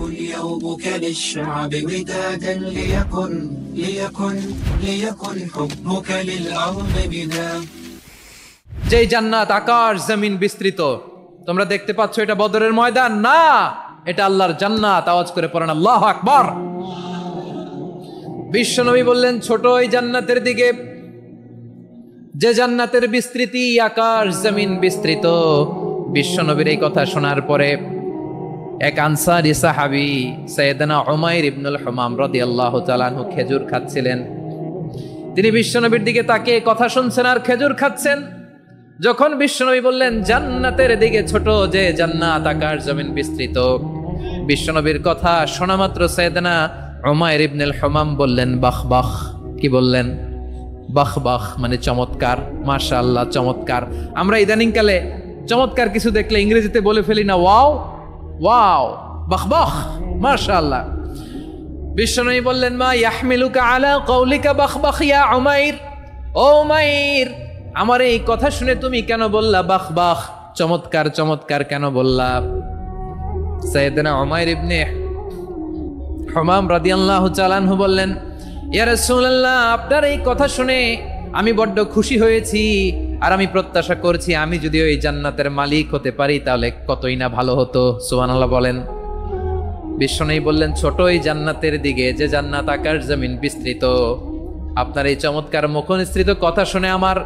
ليكن يومك للشعب ودادا ليكن حبك للأرض بدا। যে জান্নাত আকাশ জমিন বিস্তৃত, তোমরা দেখতে পাচ্ছ এটা বদরের ময়দান না, এটা আল্লাহর জান্নাত। আওয়াজ করে পড়েন আল্লাহু আকবার। বিশ্বনবী বললেন ছোট এই জান্নাতের দিকে, যে জান্নাতের বিস্তৃতি আকাশ জমিন বিস্তৃত। বিশ্বনবীর এই কথা শোনার পরে এক আনসারী সাহাবী সাইয়েদনা উমাইর ইবনুল হুমাম রাদিয়াল্লাহু তাআলা আনহু খেজুর খাচ্ছিলেন। তিনি বিশ্বনবীর দিকে তাকিয়ে কথা শুনছেন আর খেজুর খাচ্ছেন। যখন বিশ্বনবী বললেন জান্নাতের দিকে ছোট যে জান্নাত আকাশ জমিন বিস্তৃত, বিশ্বনবীর কথা শোনা মাত্র সাইয়েদনা উমাইর ইবনুল হুমাম বললেন বাহ বাহ। কি বললেন? বাহ বাহ মানে চমৎকার, মাশাআল্লাহ চমৎকার। আমরা ইদানিং কালে চমৎকার কিছু দেখলে ইংরেজিতে বলে ফেলি না ওয়াও ওয়াও, বাহ বাহ মাশাআল্লাহ। বিশ্বনবী বললেন মা ইয়াহমিলুকা আলা কওলিকা বাহ বাহ ইয়া উমাইর। ও উমাইর, আমার এই কথা শুনে তুমি কেন বললা বাহ বাহ, চমৎকার চমৎকার কেন বললা? সাইয়েদনা উমাইর ইবনে হুমাম রাদিয়াল্লাহু তাআলা আনহু বললেন ইয়া রাসূলুল্লাহ, আপনার এই কথা শুনে আমি বড্ড খুশি হয়েছি, আর আমি প্রত্যাশা করছি আমি যদি ওই জান্নাতের মালিক হতে পারি তাহলে কতই না ভালো হতো। সুবহানাল্লাহ বলেন। বিশ্বনবী বললেন ছোট এই জান্নাতের দিকে যে জান্নাত আকাশ জমিন বিস্তৃত। আপনার এই চমৎকার মুখনিসৃত কথা শুনে আমার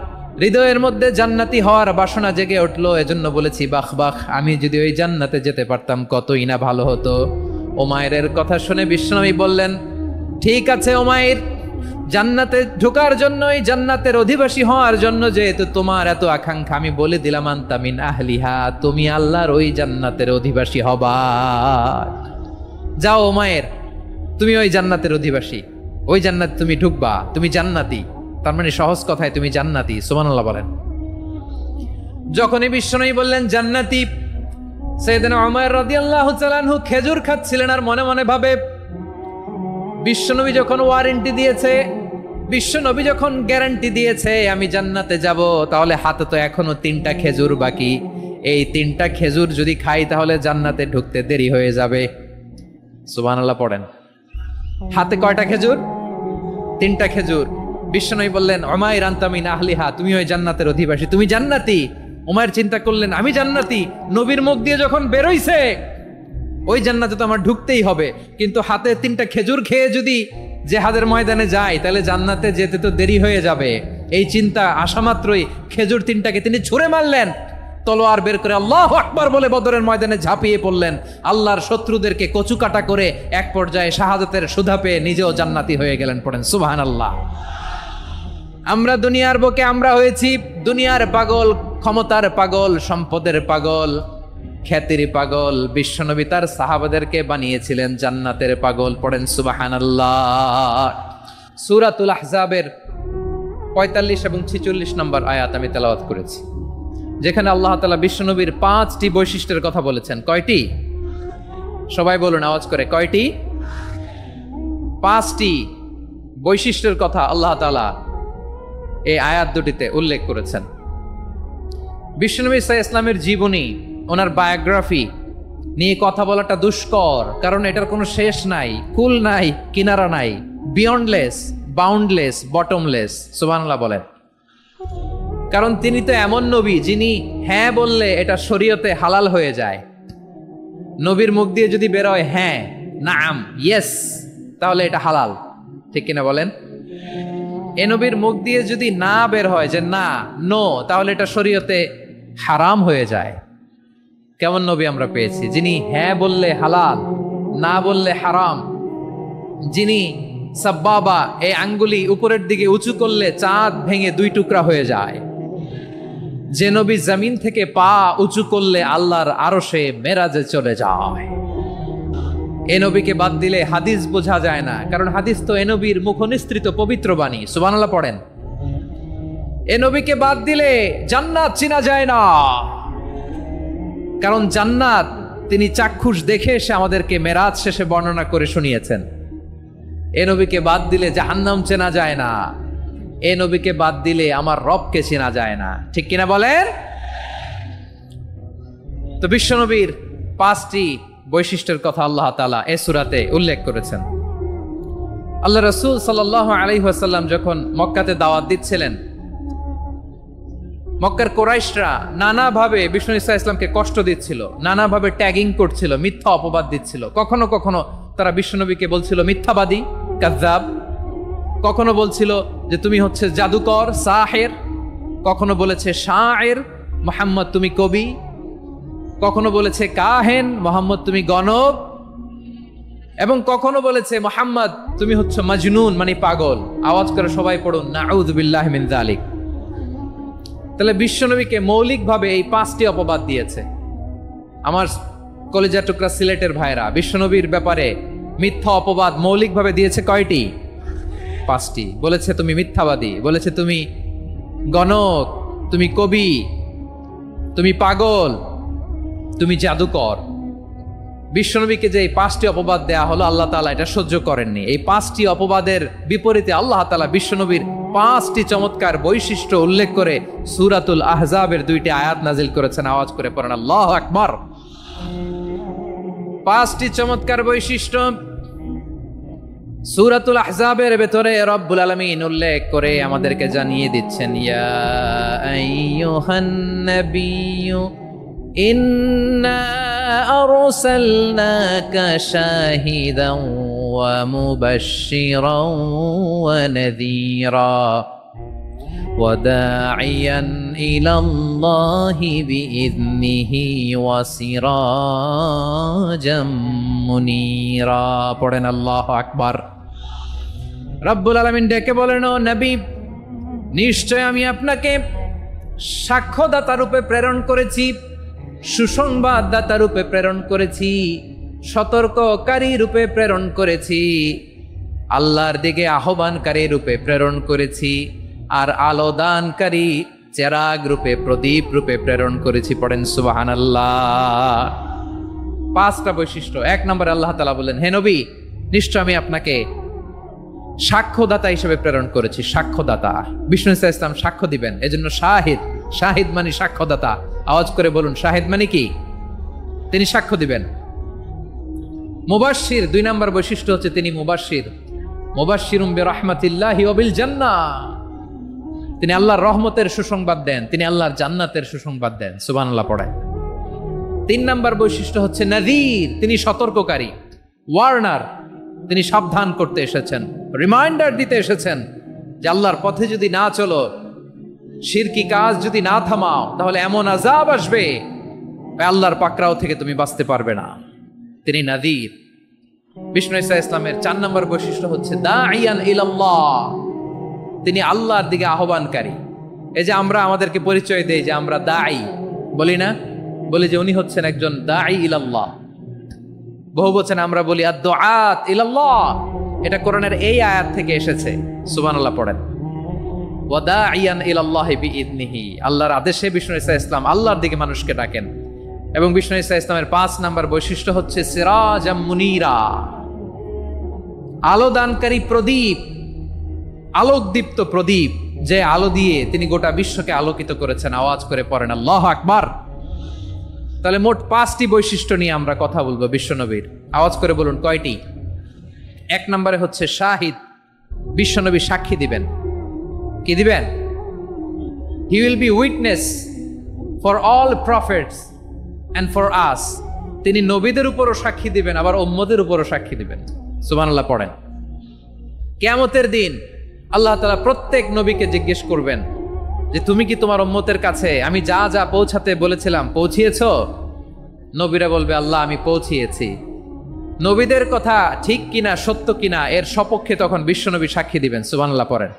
হৃদয়ের মধ্যে জান্নাতি হওয়ার বাসনা জেগে উঠলো, এজন্য বলেছি বাহ বাহ, আমি যদি ওই জান্নাতে যেতে পারতাম কতই না ভালো হতো। উমাইরের কথা শুনে বিশ্বনবী বললেন ঠিক আছে উমাইর, জান্নাতে ঢোকার জন্য, এই জান্নাতের অধিবাসী হওয়ার জন্য যেহেতু তোমার এত আকাঙ্ক্ষা, আমি বলে দিলাম আনতা মিন আহলিহা, তুমি আল্লাহর ওই জান্নাতের অধিবাসী হবা। যাও উমাইর, তুমি ওই জান্নাতের অধিবাসী, ওই জান্নাতে তুমি ঢুকবা, তুমি জান্নাতি। তার মানে সহজ কথায় তুমি জান্নাতি। সুবহানাল্লাহ বলেন। যখনই বিশ্বনবী বললেন জান্নাতি, সাইয়েদনা উমাইর রাদিয়াল্লাহু তাআলা আনহু খেজুর খাচ্ছিলেন আর মনে মনে ভাবে বিশ্বনবী যখন ওয়ারেন্টি দিয়েছে, বিশ্বনবী যখন গ্যারান্টি দিয়েছে আমি জান্নাতে যাব, তাহলে হাতে তো এখনো 3টা খেজুর বাকি। এই 3টা খেজুর যদি খাই তাহলে জান্নাতে ঢুকতে দেরি হয়ে যাবে। সুবহানাল্লাহ পড়েন। হাতে কয়টা খেজুর? 3টা খেজুর। বিশ্বনবী বললেন উমাইর আনতা মিন আহলিহা, তুমি ওই জান্নাতের অধিবাসী, তুমি জান্নাতি। উমাইর চিন্তা করলেন আমি জান্নাতি, নবীর মুখ দিয়ে যখন বেরোইছে ওই জান্নাতে তো আমার ঢুকতেই হবে, কিন্তু হাতে 3টা খেজুর খেয়ে যদি জিহাদের ময়দানে যাই তাহলে জান্নাতে যেতে তো দেরি হয়ে যাবে। এই চিন্তা আসা মাত্রই খেজুর 3টাকে তিনি ছুঁড়ে মারলেন, তলোয়ার বের করে আল্লাহু আকবার বলে বদরের ময়দানে ঝাঁপিয়ে পড়লেন। আল্লাহর শত্রুদেরকে কচুকাটা করে এক পর্যায়ে শাহাদাতের সুধা পেয়ে নিজেও জান্নাতি হয়ে গেলেন। পড়েন সুবহানাল্লাহ। আমরা দুনিয়ার বুকে আমরা হয়েছি দুনিয়ার পাগল, ক্ষমতার পাগল, সম্পদের পাগল, খ্যাতির পাগল। বিশ্বনবী তার সাহাবাদেরকে বানিয়েছিলেন জান্নাতের পাগল। পড়েন সুবহানাল্লাহ। সূরাতুল আহজাবের 45 এবং 46 নম্বর আয়াত আমি তেলাওয়াত করেছি, যেখানে আল্লাহ তাআলা বিশ্বনবীর 5টি বৈশিষ্ট্যের কথা বলেছেন। কয়টি? সবাই বলুন আওয়াজ করে, কয়টি? 5টি বৈশিষ্ট্যের কথা আল্লাহ তাআলা এই আয়াত দুটিতে উল্লেখ করেছেন। বিশ্বনবী সাল্লাল্লাহু আলাইহি ওয়াসাল্লামের জীবনী, ওনার বায়োগ্রাফি নিয়ে কথা বলাটা দুষ্কর, কারণ এটার কোনো শেষ নাই, কুল নাই, কিনারা নাই, বিয়ন্ডলেস, বাউন্ডলেস, বটমলেস। সুবহানাল্লাহ বলেন। কারণ তিনি তো এমন নবী যিনি হ্যাঁ বললে এটা শরীয়তে হালাল হয়ে যায়। নবীর মুখ দিয়ে যদি বেরোয় হ্যাঁ, নাম, ইয়েস, তাহলে এটা হালাল। ঠিক কিনা বলেন? এ নবীর মুখ দিয়ে যদি না বের হয় যে না, নো, তাহলে এটা শরীয়তে হারাম হয়ে যায়। কেমন নবী আমরা পেয়েছি, যিনি হ্যাঁ বললে হালাল, না বললে হারাম, যিনি সাব্বাবা, এই আঙ্গুলি উপরের দিকে উঁচু করলে চাঁদ ভেঙে 2 টুকরা হয়ে যায়, যে নবী জমিন থেকে পা উঁচু করলে আল্লাহর আরশে মেরাজে চলে যায়। এ নবীকে বাদ দিলে হাদিস বোঝা যায় না, কারণ হাদিস তো এ নবীর মুখনিসৃত পবিত্র বাণী। সুবহানাল্লাহ পড়েন। এ নবীকে বাদ দিলে জান্নাত চিনা যায় না, কারণ জান্নাত তিনি চাক্ষুষ দেখে এসে আমাদেরকে মেরাজ শেষে বর্ণনা করে শুনিয়েছেন। এ নবীকে বাদ দিলে জাহান্নাম চেনা যায় না, এ নবীকে বাদ দিলে আমার রবকে চেনা যায় না। ঠিক কিনা বলেন? তো বিশ্বনবীর 5টি বৈশিষ্ট্যের কথা আল্লাহ তাআলা এই সূরাতে উল্লেখ করেছেন। আল্লাহ রাসূল সাল্লাল্লাহু আলাইহি ওয়াসাল্লাম যখন মক্কাতে দাওয়াত দিচ্ছিলেন, মক্কার কুরাইশরা নানাভাবে বিষ্ণু ঈসা ইসলামকে কষ্ট দিচ্ছিল, নানাভাবে ট্যাগিং করছিল, মিথ্যা অপবাদ দিচ্ছিল। কখনো কখনো তারা বিশ্বনবীকে বলছিল মিথ্যাবাদী, কাযযাব। কখনো বলছিল যে তুমি হচ্ছে জাদুকর, সাহের। কখনো বলেছে শায়ের, মুহাম্মদ তুমি কবি। কখনো বলেছে কাহেন, মুহাম্মদ তুমি গণক। এবং কখনো বলেছে মুহাম্মদ তুমি হচ্ছে মাজনুন, মানে পাগল। আওয়াজ করে সবাই পড়ুন নাউযু বিল্লাহি মিন যালিক। তাহলে বিশ্বনবীকে মৌলিকভাবে এই 5টি অপবাদ দিয়েছে। আমার কলেজা টুকরা সিলেটের ভাইরা, বিশ্বনবীর ব্যাপারে মিথ্যা অপবাদ মৌলিকভাবে দিয়েছে কয়টি? 5টি। বলেছে তুমি মিথ্যাবাদী, বলেছে তুমি গণক, তুমি কবি, তুমি পাগল, তুমি জাদুকর। বিশ্বনবীকে যে এই 5টি অপবাদ দেয়া হলো, আল্লাহ তাআলা এটা সহ্য করেননি। এই 5টি অপবাদের বিপরীতে আল্লাহ তাআলা বিশ্বনবীর 5টি চমৎকার বৈশিষ্ট্য উল্লেখ করে সূরাতুল আহজাবের 2টি আয়াত নাজিল করেছেন। আওয়াজ করে পড়েন আল্লাহু আকবার। 5টি চমৎকার বৈশিষ্ট্য সূরাতুল আহজাবের ভেতরে রব্বুল আলামিন উল্লেখ করে আমাদেরকে জানিয়ে দিচ্ছেন, ইয়া আইয়ুহান নাবিয়্যু ইন্না আরসালনাকা শাহিদান ওয়া মুবাশশিরান ওয়া নাযীরা ওয়া দাঈয়ান ইলাল্লাহি বিইذনিহি ওয়া সিরাজাম মুনীরা। পড়েন আল্লাহু আকবার। রব্বুল আলামিন ডেকে বলেন, ও নবী, নিশ্চয় আমি আপনাকে সাক্ষ্যদাতা রূপে প্রেরণ করেছি, সুসংবাদদাতা রূপে প্রেরণ করেছি, সতর্ককারী রূপে প্রেরণ করেছি, আল্লাহর দিকে আহ্বানকারী রূপে প্রেরণ করেছি, আর আলোদানকারী চেরাগ রূপে, প্রদীপ রূপে প্রেরণ করেছি। পড়েন সুবহানাল্লাহ। 5টা বৈশিষ্ট্য। 1 নম্বরে আল্লাহ তাআলা বললেন, হে নবী, নিশ্চয় আমি আপনাকে সাক্ষ্যদাতা হিসেবে প্রেরণ করেছি। সাক্ষ্যদাতা, বিষ্ণু ঈসা ইসলাম সাক্ষ্য দিবেন, এজন্য শাহিদ। শাহিদ মানে সাক্ষ্যদাতা। আওয়াজ করে বলুন, শাহিদ মানে কি? তিনি সাক্ষ্য দিবেন। মুবাশশির, 2 নম্বর বৈশিষ্ট্য হচ্ছে তিনি মুবাশশির। মুবাশশিরুম বিরাহমাতিল্লাহি ওয়া বিল জান্নাহ। তিনি আল্লাহর রহমতের সুসংবাদ দেন, তিনি আল্লাহর জান্নাতের সুসংবাদ দেন। সুবহানাল্লাহ পড়েন। 3 নম্বর বৈশিষ্ট্য হচ্ছে নাযীর, তিনি সতর্ককারী, ওয়ার্নার। তিনি সাবধান করতে এসেছেন, রিমাইন্ডার দিতে এসেছেন যে আল্লাহর পথে যদি না চলো, শিরকি কাজ যদি না থামাও, তাহলে এমন আযাব আসবে আল্লাহর পাকড়াও থেকে তুমি বাঁচতে পারবে না। তিনি নাযীর। বিষ্ণু ঈসা ইসলামের 4 নম্বর বৈশিষ্ট্য হচ্ছে দাঈয়ান ইলাল্লাহ, তিনি আল্লাহর দিকে আহ্বানকারী। এই যে আমরা আমাদেরকে পরিচয় দেই যে আমরা দাঈ, বলি না? বলি যে উনি হচ্ছেন একজন দাঈ ইলাল্লাহ। বহুবচন আমরা বলি আদ-দুআত ইলাল্লাহ। এটা কোরআনের এই আয়াত থেকে এসেছে। সুবহানাল্লাহ পড়েন। ওয়া দাঈয়ান ইলাল্লাহি বিইذনিহি, আল্লাহর আদেশে বিষ্ণু ঈসা ইসলাম আল্লাহর দিকে মানুষকে ডাকেন। এবং বিষ্ণু ঈসা ইসলামের 5 নম্বর বৈশিষ্ট্য হচ্ছে সিরাজাম মুনীরা, আলোদানকারী প্রদীপ, আলোকদীপ্ত প্রদীপ, যে আলো দিয়ে তিনি গোটা বিশ্বকে আলোকিত করেছেন। আওয়াজ করে পড়েন আল্লাহু আকবার। তাহলে মোট 5টি বৈশিষ্ট্য নিয়ে আমরা কথা বলবো বিশ্বনবীর। আওয়াজ করে বলুন কয়টি? 1 নম্বরে হচ্ছে শাহিদ, বিশ্বনবী সাক্ষী দিবেন। কি দিবেন? He will be witness for all prophets and for us. তিনি নবীদের উপরও সাক্ষী দিবেন, আবার উম্মতের উপরও সাক্ষী দিবেন। সুবহানাল্লাহ পড়েন। কিয়ামতের দিন আল্লাহ তাআলা প্রত্যেক নবীকে জিজ্ঞেস করবেন যে তুমি কি তোমার উম্মতের কাছে আমি যা যা পৌঁছাতে বলেছিলাম পৌঁছিয়েছো? নবীরা বলবে আল্লাহ আমি পৌঁছিয়েছি। নবীদের কথা ঠিক কিনা, সত্য কিনা, এর সপক্ষে তখন বিশ্বনবী সাক্ষী দিবেন। সুবহানাল্লাহ পড়েন।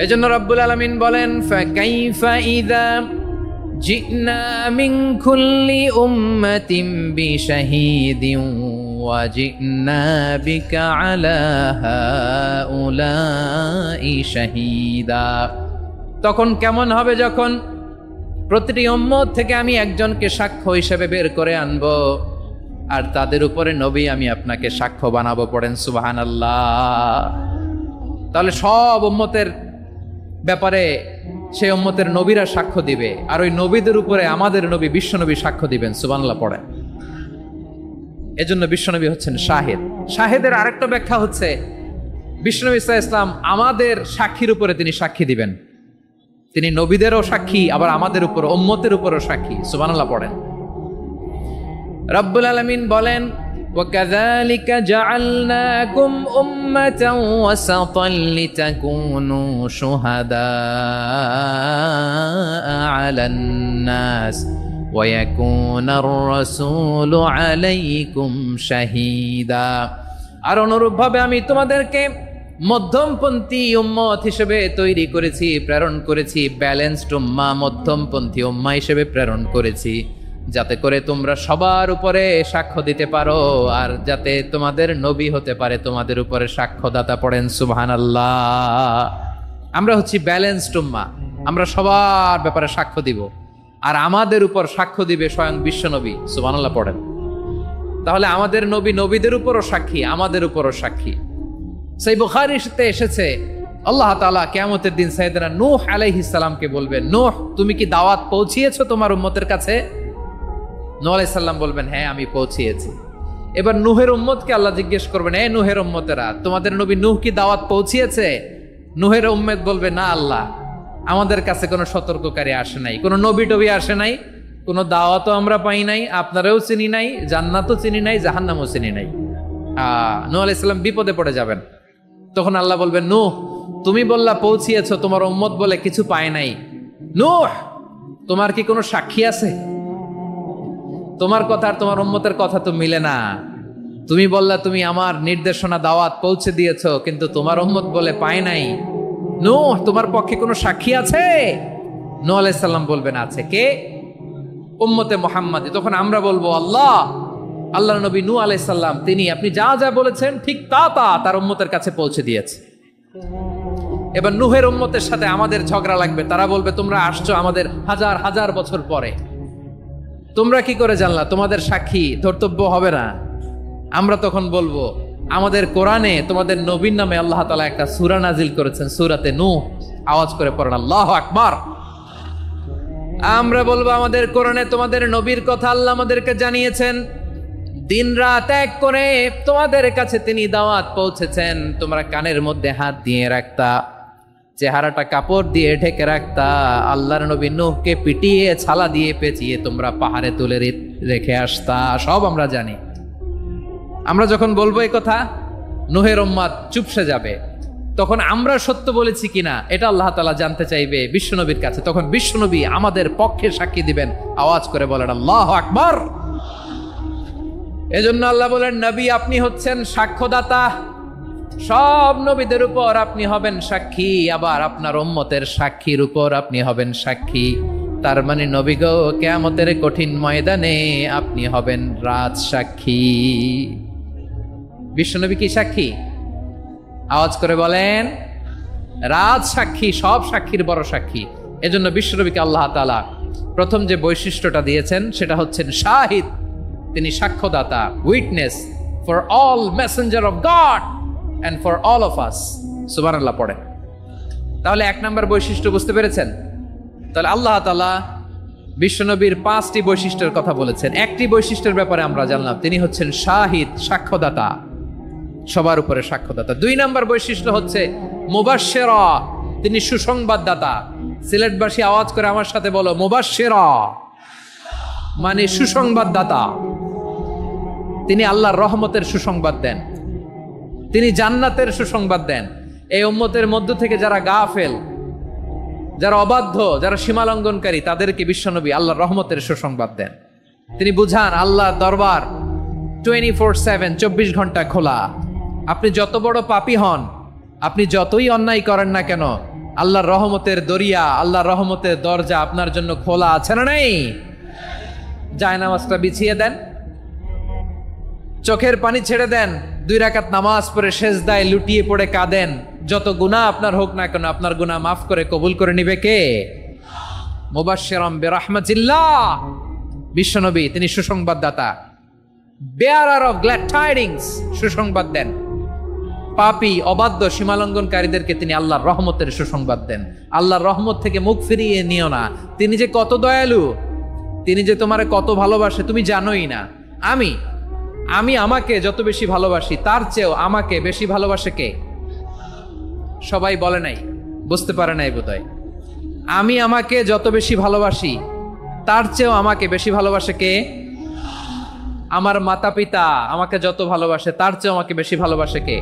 এজন্য রব্বুল আলামিন বলেন, ফাকাইফা ইযা জিনা মিন কুল্লি উম্মাতিন বিশাহীদিন ওয়া জিনা বিকা আলা হাউলাই শাহীদা। তখন কেমন হবে যখন প্রতিটি উম্মত থেকে আমি একজনকে সাক্ষ্য হিসেবে বের করে আনবো, আর তাদের উপরে নবী আমি আপনাকে সাক্ষ্য বানাবো। পড়েন সুবহানাল্লাহ। তাহলে সব উম্মতের ব্যাপারে সেই উম্মতের নবীরা সাক্ষ্য দিবে, আর ওই নবীদের উপরে আমাদের নবী বিশ্বনবী সাক্ষ্য দিবেন। সুবহানাল্লাহ পড়েন। এজন্য বিশ্বনবী হচ্ছেন শাহেদ। শাহেদের আরেকটা ব্যাখ্যা হচ্ছে বিশ্বনবী সাল্লাল্লাহু আলাইহি ওয়াসাল্লাম আমাদের সাক্ষীর উপরে তিনি সাক্ষী দিবেন। তিনি নবীদেরও সাক্ষী, আবার আমাদের উপর উম্মতের উপরও সাক্ষী। সুবহানাল্লাহ পড়েন। রব্বুল আলামিন বলেন, وَكَذَلِكَ جَعَلْنَاكُمْ أُمَّةً وَسَطًا لِتَكُونُوا شُهَدَاءَ عَلَى النَّاسِ وَيَكُونَ الرَّسُولُ عَلَيْكُمْ شَهِيدًا। আর অনুরূপভাবে আমি তোমাদেরকে মধ্যমপন্থী উম্মত হিসেবে তৈরি করেছি, প্রেরণ করেছি। ব্যালেন্সড উম্মাহ, মধ্যমপন্থী উম্মাহ হিসেবে প্রেরণ করেছি, যাতে করে তোমরা সবার উপরে সাক্ষ্য দিতে পারো, আর যাতে তোমাদের নবী হতে পারে তোমাদের উপরে সাক্ষ্যদাতা। পড়েন সুবহানাল্লাহ। আমরা হচ্ছি ব্যালেন্সড উম্মাহ, আমরা সবার ব্যাপারে সাক্ষ্য দিব, আর আমাদের উপর সাক্ষ্য দিবে স্বয়ং বিশ্বনবী। সুবহানাল্লাহ পড়েন। তাহলে আমাদের নবী নবীদের উপরও সাক্ষী, আমাদের উপরও সাক্ষী। সেই বুখারীতে এসেছে আল্লাহ তাআলা কিয়ামতের দিন সাইয়েদনা নূহ আলাইহিস সালামকে বলবেন, নূহ তুমি কি দাওয়াত পৌঁছিয়েছো তোমার উম্মতের কাছে? নূহ আলাইহিস সালাম বলবেন, হ্যাঁ আমি পৌঁছিয়েছি। এবার নূহের উম্মতকে আল্লাহ জিজ্ঞেস করবেন, এ নূহের উম্মতেরা, তোমাদের নবী নূহ কি দাওয়াত পৌঁছিয়েছে? নূহের উম্মত বলবে, না আল্লাহ, আমাদের কাছে কোনো সতর্ককারী আসে নাই, কোনো নবী টবি আসে নাই, কোনো দাওয়াতও আমরা পাই নাই, আপনারাও চিনি নাই, জান্নাতও চিনি নাই, জাহান্নামও চিনি নাই। নূহ আলাইহিস সালাম বিপদে পড়ে যাবেন। তখন আল্লাহ বলবেন, নূহ তুমি বললা পৌঁছিয়েছো, তোমার উম্মত বলে কিছু পায় নাই। নূহ তোমার কি কোনো সাক্ষী আছে? তোমার কথা আর তোমার উম্মতের কথা তো মিলে না। তুমি বললা তুমি আমার নির্দেশনা দাওয়াত পৌঁছে দিয়েছো, কিন্তু তোমার উম্মত বলে পায় নাই। নূহ তোমার পক্ষে কোনো সাক্ষী আছে? নূহ আলাইহিস সালাম বলবেন, আছে। কে? উম্মতে মুহাম্মাদী। তখন আমরা বলবো, আল্লাহর নবী নূহ আলাইহিস সালাম তিনি আপনি যা যা বলেছেন ঠিক তা তার উম্মতের কাছে পৌঁছে দিয়েছে। এবার নূহের উম্মতের সাথে আমাদের ঝগড়া লাগবে। তারা বলবে, তোমরা আসছো আমাদের হাজার হাজার বছর পরে, তোমরা কি করে জানলা? তোমাদের সাক্ষী ধর্তব্য হবে না। আমরা তখন বলবো, আমাদের কোরআনে তোমাদের নবীর নামে আল্লাহ তাআলা একটা সূরা নাজিল করেছেন, সূরাতে নূহ। আওয়াজ করে পড়েন আল্লাহু আকবার। আমরা বলবো, আমাদের কোরআনে তোমাদের নবীর কথা আল্লাহ আমাদেরকে জানিয়েছেন, দিন রাত এক করে তোমাদের কাছে তিনি দাওয়াত পৌঁছেছেন। তোমরা কানের মধ্যে হাত দিয়ে রাখতা, চেহারাটা কাপড় দিয়ে ঢেকে রাখতা, আল্লাহর নবী নূহকে পিটিয়ে ছালা দিয়ে পেঁচিয়ে তোমরা পাহাড়ে তুলে রেখে আসতা। সব আমরা জানি। আমরা যখন বলবো এই কথা, নূহের উম্মত চুপসে যাবে। তখন আমরা সত্য বলেছি কিনা এটা আল্লাহ তাআলা জানতে চাইবে বিশ্বনবীর কাছে। তখন বিশ্বনবী আমাদের পক্ষে সাক্ষী দিবেন। আওয়াজ করে বলেন আল্লাহু আকবার। এজন্য আল্লাহ বলেন, নবী আপনি হচ্ছেন সাক্ষ্যদাতা, সব নবীদের উপর আপনি হবেন সাক্ষী, আবার আপনার উম্মতের সাক্ষীর উপর আপনি হবেন সাক্ষী। তার মানে নবী গো, কিয়ামতের কঠিন ময়দানে আপনি হবেন রাজ সাক্ষী। বিশ্বনবী কি সাক্ষী? আওয়াজ করে বলেন, রাজ সাক্ষী, সব সাক্ষীর বড় সাক্ষী। এজন্য বিশ্বনবীকে আল্লাহ তাআলা প্রথম যে বৈশিষ্ট্যটা দিয়েছেন সেটা হচ্ছেন শাহিদ। তিনি সাক্ষ্যদাতা, witness for all messenger of God and for all of us. সুবহানাল্লাহ পড়ে। তাহলে এক নম্বর বৈশিষ্ট্য বুঝতে পেরেছেন? তাহলে আল্লাহ তাআলা বিশ্বনবীর 5টি বৈশিষ্ট্যের কথা বলেছেন। একটি বৈশিষ্ট্যের ব্যাপারে আমরা জানলাম, তিনি হচ্ছেন শাহিদ, সাক্ষ্যদাতা, সবার উপরে সাক্ষ্যদাতা। 2 নম্বর বৈশিষ্ট্য হচ্ছে মুবাশশিরা, তিনি সুসংবাদদাতা। সিলেটবাসী আওয়াজ করে আমার সাথে বলো, মুবাশশিরা মানে সুসংবাদদাতা। তিনি আল্লাহর রহমতের সুসংবাদ দেন, তিনি জান্নাতের সুসংবাদ দেন। এই উম্মতের মধ্য থেকে যারা গাফেল, যারা অবাধ্য, যারা সীমালঙ্ঘনকারী, তাদেরকে বিশ্বনবী আল্লাহর রহমতের সুসংবাদ দেন। তিনি বুঝান আল্লাহর দরবার 24/7, 24 ঘন্টা খোলা। আপনি যত বড় পাপী হন, আপনি যতই অন্যায় করেন না কেন, আল্লাহর রহমতের দরিয়া, আল্লাহর রহমতের দরজা আপনার জন্য খোলা আছে না নেই? জায়নামাজটা বিছিয়ে দেন, চোখের পানি ছেড়ে দেন, 2 রাকাত নামাজ পড়ে সেজদায় লুটিয়ে পড়ে কাঁদেন। যত গুনাহ আপনার হোক না কেন, আপনার গুনাহ মাফ করে কবুল করে নিবে কে? মুবাশশিরাম বিরাহমাতিল্লাহ। বিশ্বনবী তিনি সুসংবাদদাতা, বেয়ারার অফ গ্ল্যাড টাইডিংস, সুসংবাদ দেন। পাপী, অবাধ্য, সীমালঙ্ঘনকারীদেরকে তিনি আল্লাহর রহমতের সুসংবাদ দেন। আল্লাহর রহমত থেকে মুখ ফিরিয়ে নিও না। তিনি যে কত দয়ালু, তিনি যে তোমারে কত ভালোবাসে তুমি জানোই না। আমি আমাকে যত বেশি ভালোবাসি তার চেয়েও আমাকে বেশি ভালোবাসে কে? সবাই বলে নাই, বুঝতে পারে নাই বোধহয়। আমি আমাকে যত বেশি ভালোবাসি তার চেয়েও আমাকে বেশি ভালোবাসে কে? আমার মাতা পিতা আমাকে যত ভালোবাসে তার চেয়েও আমাকে বেশি ভালোবাসে কে?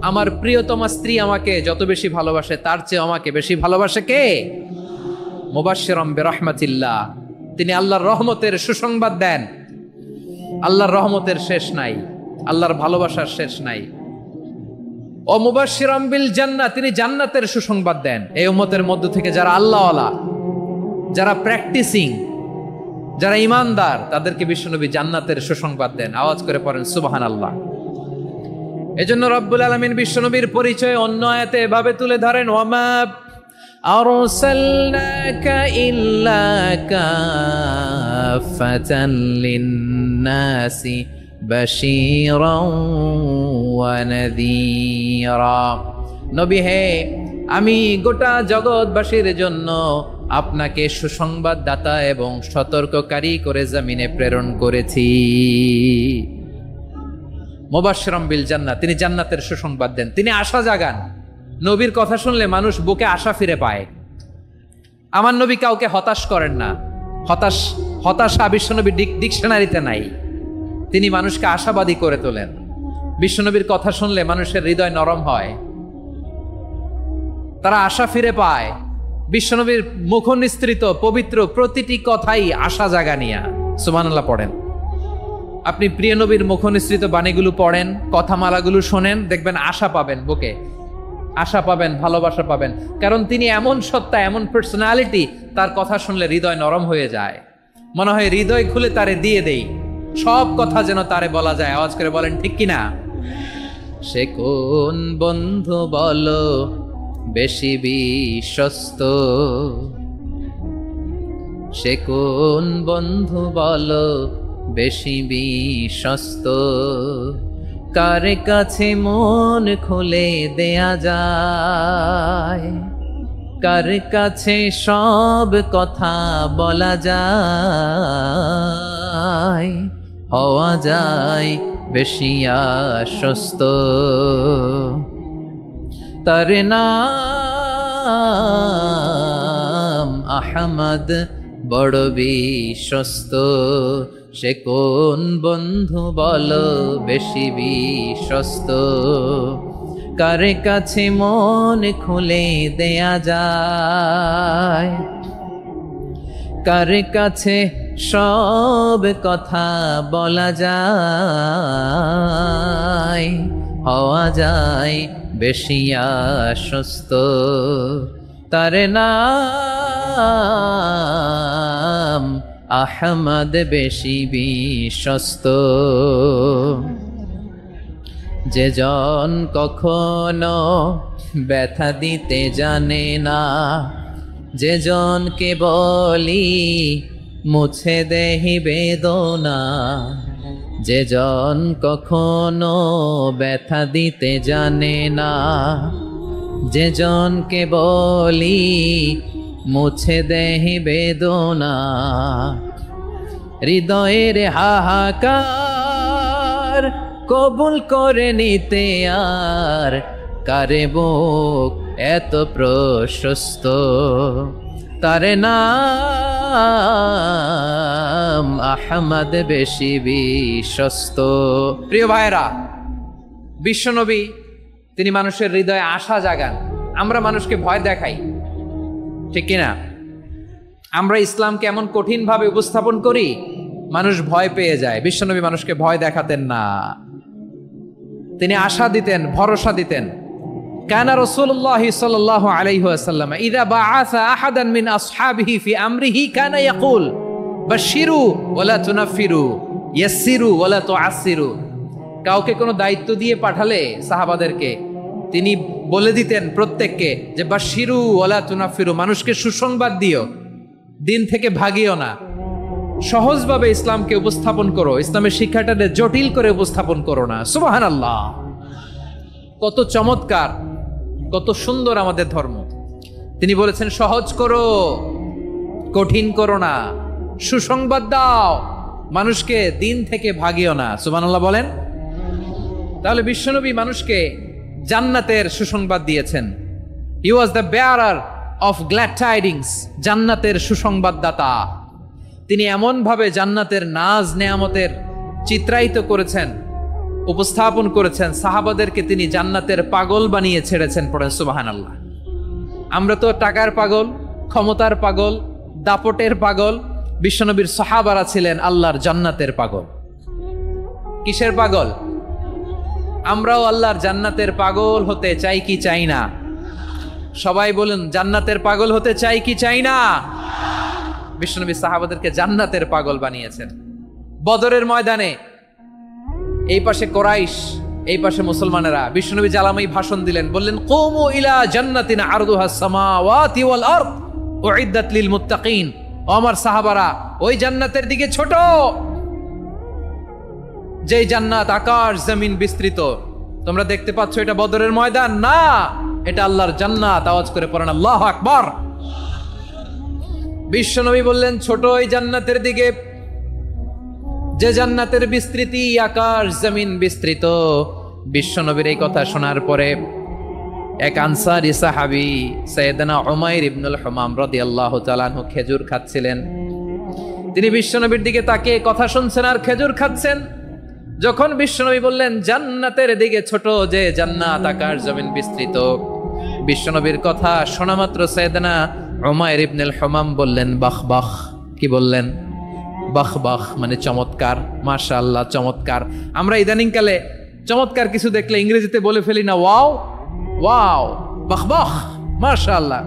আমার প্রিয়তমা স্ত্রী আমাকে যত বেশি ভালোবাসে তার চেয়েও আমাকে বেশি ভালোবাসে কে? মুবাশশিরাম বিরহমাতিল্লাহ, তিনি আল্লাহর রহমতের সুসংবাদ দেন। আল্লাহর রহমতের শেষ নাই, আল্লাহর ভালোবাসার শেষ নাই। ও মুবাশশিরাম বিল জান্নাহ, তিনি জান্নাতের সুসংবাদ দেন। এই উম্মতের মধ্য থেকে যারা আল্লাহওয়ালা, যারা প্র্যাকটিসিং, যারা ইমানদার, তাদেরকে বিশ্বনবী জান্নাতের সুসংবাদ দেন। আওয়াজ করে পড়েন সুবহানাল্লাহ। এজন্য রব্বুল আলামিন বিশ্বনবীর পরিচয় অন্য আয়াতে এভাবে তুলে ধরেন, ওয়ামা আরসালনাকা ইল্লা কাফাতান লিন্নাসি বাশীরাও ওয়া নাযীরা। নবী হে, আমি গোটা জগৎবাসীর জন্য আপনাকে সুসংবাদদাতা এবং সতর্ককারী করে জমিনে প্রেরণ করেছি। মুবাশশিরাম বিল জান্নাহ, তিনি জান্নাতের সুসংবাদ দেন, তিনি আশা জাগান। নবীর কথা শুনলে মানুষ বুকে আশা ফিরে পায়। আমার নবী কাউকে হতাশ করেন না। হতাশা বিশ্বনবী ডিকশনারিতে নাই। তিনি মানুষকে আশাবাদী করে তোলেন। বিশ্বনবীর কথা শুনলে মানুষের হৃদয় নরম হয়, তারা আশা ফিরে পায়। বিশ্বনবীর মুখ নিঃসৃত পবিত্র প্রতিটি কথাই আশা জাগানিয়া। সুবহানাল্লাহ পড়েন। আপনি প্রিয় নবীর মুখ নিঃসৃত বাণীগুলো পড়েন, কথামালাগুলো শোনেন, দেখবেন আশা পাবেন, বুকে আশা পাবেন, ভালোবাসা পাবেন। কারণ তিনি এমন সত্তা, এমন পার্সোনালিটি, তার কথা শুনলে হৃদয় নরম হয়ে যায়। মনে হয় হৃদয় খুলে তারে দিয়ে দেই, সব কথা যেন তারে বলা যায়। আওয়াজ করে বলেন ঠিক কিনা? সে কোন বন্ধু বলো বেশি বিশ্বস্ত? সে কোন বন্ধু বলো বেশি বিশ্বস্ত? কার কাছে মন খুলে দেয়া যায়, কার কাছে সব কথা বলা যায়, হওয়া যায় বেশি আশ্বস্ত। তার নাম আহমদ, বড় বিশ্বস্ত। সে কোন বন্ধু বলো বেশি বিশ্বস্ত? কার কাছে মন খুলে দেয়া যায়, কার কাছে সব কথা বলা যায়, হওয়া যায় বেশি আশ্বস্ত। তার নাম আহমদ, বেশি বিশ্বস্ত। যে জন কখনো ব্যথা দিতে জানে না, যে জনকে বলি মুছে দেহি বেদনা, যে জন কখনো ব্যথা দিতে জানে না, যে জনকে বলি মুছে দেহি বেদনা, হৃদয়ের হাহাকার কবুল করে নিতে আর কারে বুক এত প্রশস্ত। তার নাম আহমদ, বেশি বিশ্বস্ত। প্রিয় ভাইরা, বিশ্বনবী তিনি মানুষের হৃদয়ে আশা জাগান। আমরা মানুষকে ভয় দেখাই, ঠিক কিনা? আমরা ইসলামকে এমন কঠিন ভাবে উপস্থাপন করি, মানুষ ভয় পেয়ে যায়। বিশ্বনবী মানুষকে ভয় দেখাতেন না, তিনি আশা দিতেন, ভরসা দিতেন। কানা রাসূলুল্লাহ সাল্লাল্লাহু আলাইহি ওয়াসাল্লাম ইযা বাআসা আহাদান মিন আসহাবিহি ফি আমরিহি কানা ইয়াকুল বাশশিরু ওয়ালা তুনাফিরু, ইয়াসসিরু ওয়ালা তুআসসিরু। কাউকে কোনো দায়িত্ব দিয়ে পাঠালে সাহাবাদেরকে তিনি বলে দিতেন প্রত্যেককে যে বাশশিরু ওয়ালা তুনাফিরু, মানুষকে সুসংবাদ দিও, দিন থেকে ভাগিও না। সহজভাবে ইসলামকে উপস্থাপন করো, ইসলামের শিক্ষাটাকে জটিল করে উপস্থাপন করো না। সুবহানাল্লাহ, কত চমৎকার, কত সুন্দর আমাদের ধর্ম। তিনি বলেছেন সহজ করো, কঠিন করো না, সুসংবাদ দাও, মানুষকে দিন থেকে ভাগিও না, সুবহানাল্লাহ বলেন। তাহলে বিশ্বনবী মানুষকে জান্নাতের সুসংবাদ দিয়েছেন। He was the bearer of glad tidings, জান্নাতের সুসংবাদদাতা। তিনি এমনভাবে জান্নাতের নাজ নেয়ামতের চিত্রায়িত করেছেন, উপস্থাপন করেছেন, সাহাবাদেরকে তিনি জান্নাতের পাগল বানিয়ে ছেড়েছেন। পড়েন সুবহানাল্লাহ। আমরা তো টাকার পাগল, ক্ষমতার পাগল, দাপটের পাগল। বিশ্বনবীর সাহাবারা ছিলেন আল্লাহর জান্নাতের পাগল। কিসের পাগল? আমরাও আল্লাহর জান্নাতের পাগল হতে চাই কি চাই না? সবাই বলুন, জান্নাতের পাগল হতে চাই কি চাই না? বিশ্বনবী সাহাবাদেরকে জান্নাতের পাগল বানিয়েছেন। বদরের ময়দানে এই পাশে কোরাইশ, এই পাশে মুসলমানেরা। বিশ্বনবী জালামাই ভাষণ দিলেন, বললেন, কুমু ইলা জান্নাতিন আরদুহাস সামাওয়াতি ওয়াল আরদ উইদ্দাত লিল মুত্তাকিন। ও আমার সাহাবারা, ওই জান্নাতের দিকে ছোট, যেই জান্নাত আকাশ জমিন বিস্তৃত। তোমরা দেখতে পাচ্ছ এটা বদরের ময়দান না, এটা আল্লাহর জান্নাত। আওয়াজ করে পড়েন আল্লাহু আকবার। বিশ্বনবী বললেন, ছোট ওই জান্নাতের দিকে, যে জান্নাতের বিস্তৃতি আকাশ জমিন বিস্তৃত। বিশ্বনবীর এই কথা শোনার পরে এক আনসারী সাহাবী সাইয়েদনা উমাইর ইবনুল হুমাম রাদিয়াল্লাহু তাআলা আনহু খেজুর খাচ্ছিলেন। তিনি বিশ্বনবীর দিকে তাকিয়ে কথা শুনছেন আর খেজুর খাচ্ছেন। যখন বিশ্বনবী বললেন জান্নাতের দিকে ছোট, যে জান্নাত আকাশ জমিন বিস্তৃত, বিশ্বনবীর কথা শোনা মাত্র সাইয়েদনা উমাইর ইবনুল হুমাম বললেন বাহ বাহ। কি বললেন? বাহ বাহ, মানে চমৎকার, মাশাআল্লাহ, চমৎকার। আমরা ইদানিং কালে চমৎকার কিছু দেখলে ইংরেজিতে বলে ফেলি না, ওয়াও ওয়াও, বাহ বাহ, মাশাআল্লাহ।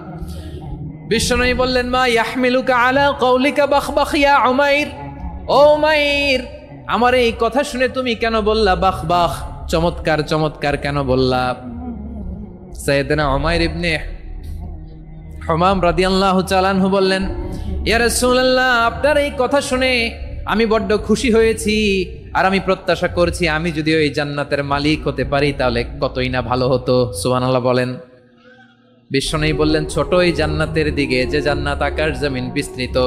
বিশ্বনবী বললেন, মা ইয়াহমিলুকা আলা কওলিকা বাহ বাহ ইয়া উমাইর। ও উমাইর, আমার এই কথা শুনে তুমি কেন বললা বাহ বাহ, চমৎকার চমৎকার কেন বললা? সাইয়েদনা উমাইর ইবনে হুমাম রাদিয়াল্লাহু তাআলা আনহু বললেন, ইয়া রাসূলুল্লাহ, আপনার এই কথা শুনে আমি বড্ড খুশি হয়েছি, আর আমি প্রত্যাশা করছি আমি যদি ওই জান্নাতের মালিক হতে পারি তাহলে কতই না ভালো হতো। সুবহানাল্লাহ বলেন। বিশ্বনবী বললেন, ছোট এই জান্নাতের দিকে, যে জান্নাত আকাশ জমিন বিস্তৃত।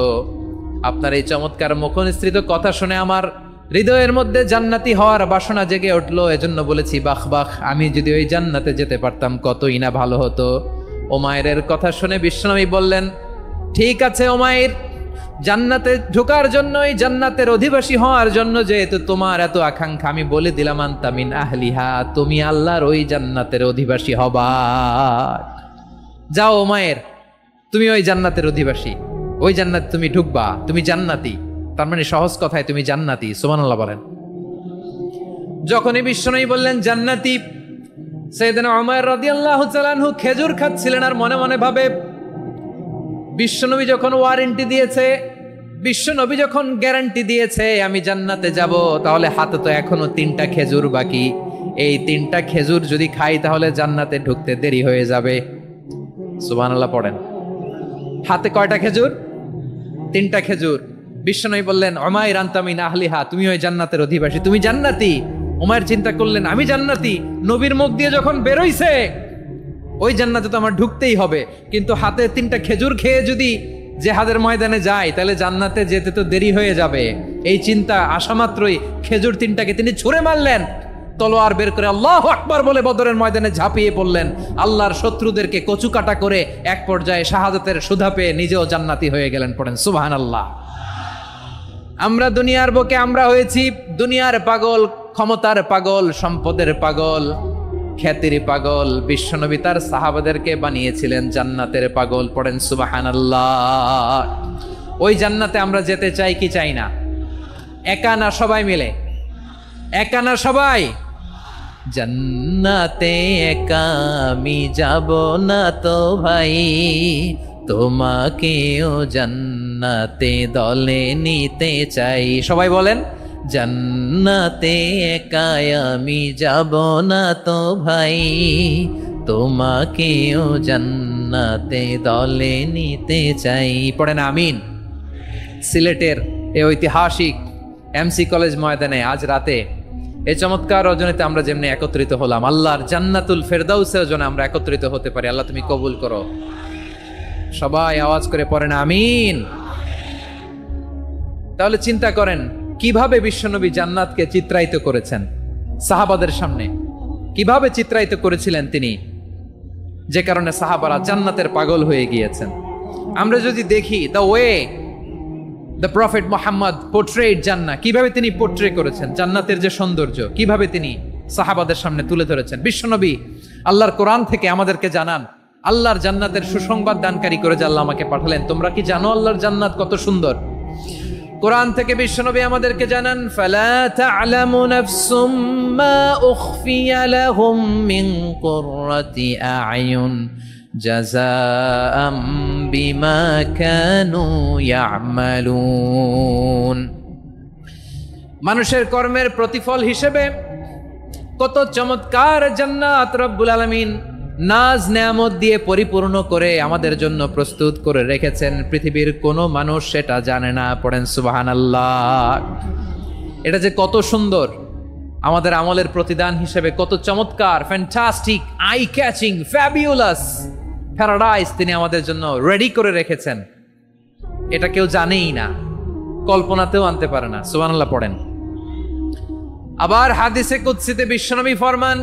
আপনার এই চমৎকার মুখনিসৃত কথা শুনে আমার হৃদয়ের মধ্যে জান্নাতি হওয়ার বাসনা জেগে উঠলো, এজন্য বলেছি বাহ বাহ, আমি যদি ওই জান্নাতে যেতে পারতাম কতই না ভালো হতো। উমাইরের কথা শুনে বিশ্বনবী বললেন, ঠিক আছে উমাইর, জান্নাতে ঢোকার জন্য, এই জান্নাতের অধিবাসী হওয়ার জন্য যেহেতু তোমার এত আকাঙ্ক্ষা, আমি বলে দিলাম আনতা মিন আহলিহা, তুমি আল্লাহর ওই জান্নাতের অধিবাসী হবা। যাও উমাইর, তুমি ওই জান্নাতের অধিবাসী, ওই জান্নাত তুমি ঢুকবা, তুমি জান্নাতি। তার মানে সহজ কথায় তুমি জান্নাতি। সুবহানাল্লাহ বলেন। যখনই বিশ্বনবী বললেন জান্নাতি, সাইয়েদনা উমাইর রাদিয়াল্লাহু তাআলা আনহু খেজুর খাচ্ছিলেন আর মনে মনে ভাবে, বিশ্বনবী যখন ওয়ারেন্টি দিয়েছে, বিশ্বনবী যখন গ্যারান্টি দিয়েছে আমি জান্নাতে যাব, তাহলে হাতে তো এখনো 3টা খেজুর বাকি। এই 3টা খেজুর যদি খাই তাহলে জান্নাতে ঢুকতে দেরি হয়ে যাবে। সুবহানাল্লাহ পড়েন। হাতে কয়টা খেজুর? 3টা খেজুর। বিশ্বনবী বললেন, উমাইর আনতা মিন আহলিহা, তুমি ওই জান্নাতের অধিবাসী, তুমি জান্নাতি। উমাইর চিন্তা করলেন, আমি জান্নাতি, নবীর মুখ দিয়ে যখন বেরোইছে ওই জান্নাতে তো আমার ঢুকতেই হবে, কিন্তু হাতে 3টা খেজুর খেয়ে যদি জিহাদের ময়দানে যাই তাহলে জান্নাতে যেতে তো দেরি হয়ে যাবে। এই চিন্তা আসা মাত্রই খেজুর 3টাকে তিনি ছুঁড়ে মারলেন, তলোয়ার বের করে আল্লাহু আকবার বলে বদরের ময়দানে ঝাঁপিয়ে পড়লেন। আল্লাহর শত্রুদেরকে কচুকাটা করে এক পর্যায়ে শাহাদাতের সুধা পেয়ে নিজেও জান্নাতি হয়ে গেলেন। পড়েন সুবহানাল্লাহ। আমরা দুনিয়ার বুকে আমরা হয়েছি দুনিয়ার পাগল, ক্ষমতার পাগল, সম্পদের পাগল, খ্যাতির পাগল। বিশ্বনবী তার সাহাবাদেরকে বানিয়েছিলেন জান্নাতের পাগল। পড়েন সুবহানাল্লাহ। ওই জান্নাতে আমরা যেতে চাই কি চাই না? একা না সবাই মিলে? একা না সবাই? জান্নাতে একা আমি যাব না তো ভাই, তোমাকেও জান্নাতে দলে নিতে চাই। সবাই বলেন, জান্নাতে একা আমি যাব না তো ভাই, তোমাকেও জান্নাতে দলে নিতে চাই। পড়েন আমিন। সিলেটের এই ঐতিহাসিক এমসি কলেজ ময়দানে আজ রাতে এই চমৎকার রজনীতে আমরা যেমনি একত্রিত হলাম, আল্লাহর জান্নাতুল ফেরদাউসের জন্য আমরা একত্রিত হতে পারি। আল্লাহ তুমি কবুল করো। সবাই আওয়াজ করে পড়েন আমিন। তাহলে চিন্তা করেন, কিভাবে বিশ্বনবী জান্নাতকে চিত্রায়িত করেছেন সাহাবাদের সামনে, কিভাবে চিত্রায়িত করেছিলেন তিনি, যে কারণে সাহাবারা জান্নাতের পাগল হয়ে গিয়েছেন। আমরা যদি দেখি the way the prophet Muhammad portrait জান্নাত, কিভাবে তিনি পোর্ট্রে করেছেন জান্নাতের যে সৌন্দর্য, কিভাবে তিনি সাহাবাদের সামনে তুলে ধরেছেন। বিশ্বনবী আল্লাহর কোরআন থেকে আমাদেরকে জানান আল্লাহর জান্নাতের সুসংবাদ দানকারী করে যে আল্লাহ আমাকে পাঠালেন। তোমরা কি জানো আল্লাহর জান্নাত কত সুন্দর? কোরআন থেকে বিশ্বনবী আমাদেরকে জানান ফালা তা'লামু নাফসুম মা উখফিয়া লাহুম মিন কুররাতি আ'য়ুন জাযাআম বিমা কানু ইয়া'মালুন। মানুষের কর্মের প্রতিফল হিসেবে কত চমৎকার জান্নাত রব্বুল আলামিন নাজ নেয়ামত দিয়ে পরিপূর্ণ করে আমাদের জন্য প্রস্তুত করে রেখেছেন। পৃথিবীর কোনো মানুষ সেটা জানে না। পড়েন সুবহানাল্লাহ। এটা যে কত সুন্দর, আমাদের আমলের প্রতিদান হিসেবে কত চমৎকার, fantastic, eye catching, fabulous paradise তিনি আমাদের জন্য রেডি করে রেখেছেন। এটা কেউ জানেই না, কল্পনাতেও আনতে পারে না। সুবহানাল্লাহ পড়েন। আবার হাদিসে কুদসিতে বিশ্বনবী ফরমান,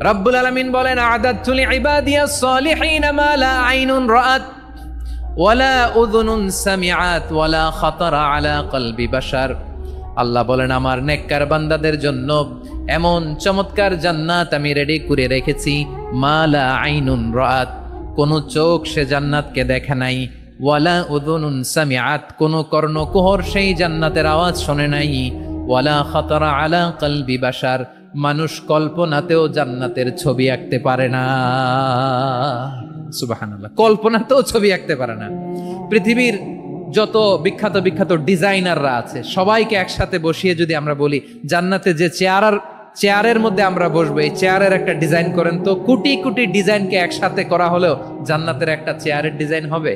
রব্বুল আলামিন বলেন আ'দাতু লিইবাদিয়াস সালিহিন মা লা আইনুন রাআত ওয়ালা উযুনুন সামিআত ওয়ালা খাতারা আলা কলবি বাশার। আল্লাহ বলেন আমার নেককার বান্দাদের জন্য এমন চমৎকার জান্নাত আমি রেডি করে রেখেছি, মা লা আইনুন রাআত, কোন চোখ সে জান্নাতকে দেখে নাই, ওয়ালা উযুনুন সামিআত, কোন কর্ণকুহর সেই জান্নাতের আওয়াজ শোনে নাই, ওয়ালা খাতারা আলা কলবি বাশার, মানুষ কল্পনাতেও জান্নাতের ছবি আঁকতে পারে না। সুবহানাল্লাহ, কল্পনাতেও ছবি আঁকতে পারে না। পৃথিবীর যত বিখ্যাত বিখ্যাত ডিজাইনাররা আছে সবাইকে একসাথে বসিয়ে যদি আমরা বলি জান্নাতে যে চেয়ারের মধ্যে আমরা বসবো, এই চেয়ারের একটা ডিজাইন করেন তো, কোটি কোটি ডিজাইনকে একসাথে করা হলেও জান্নাতের একটা চেয়ারের ডিজাইন হবে?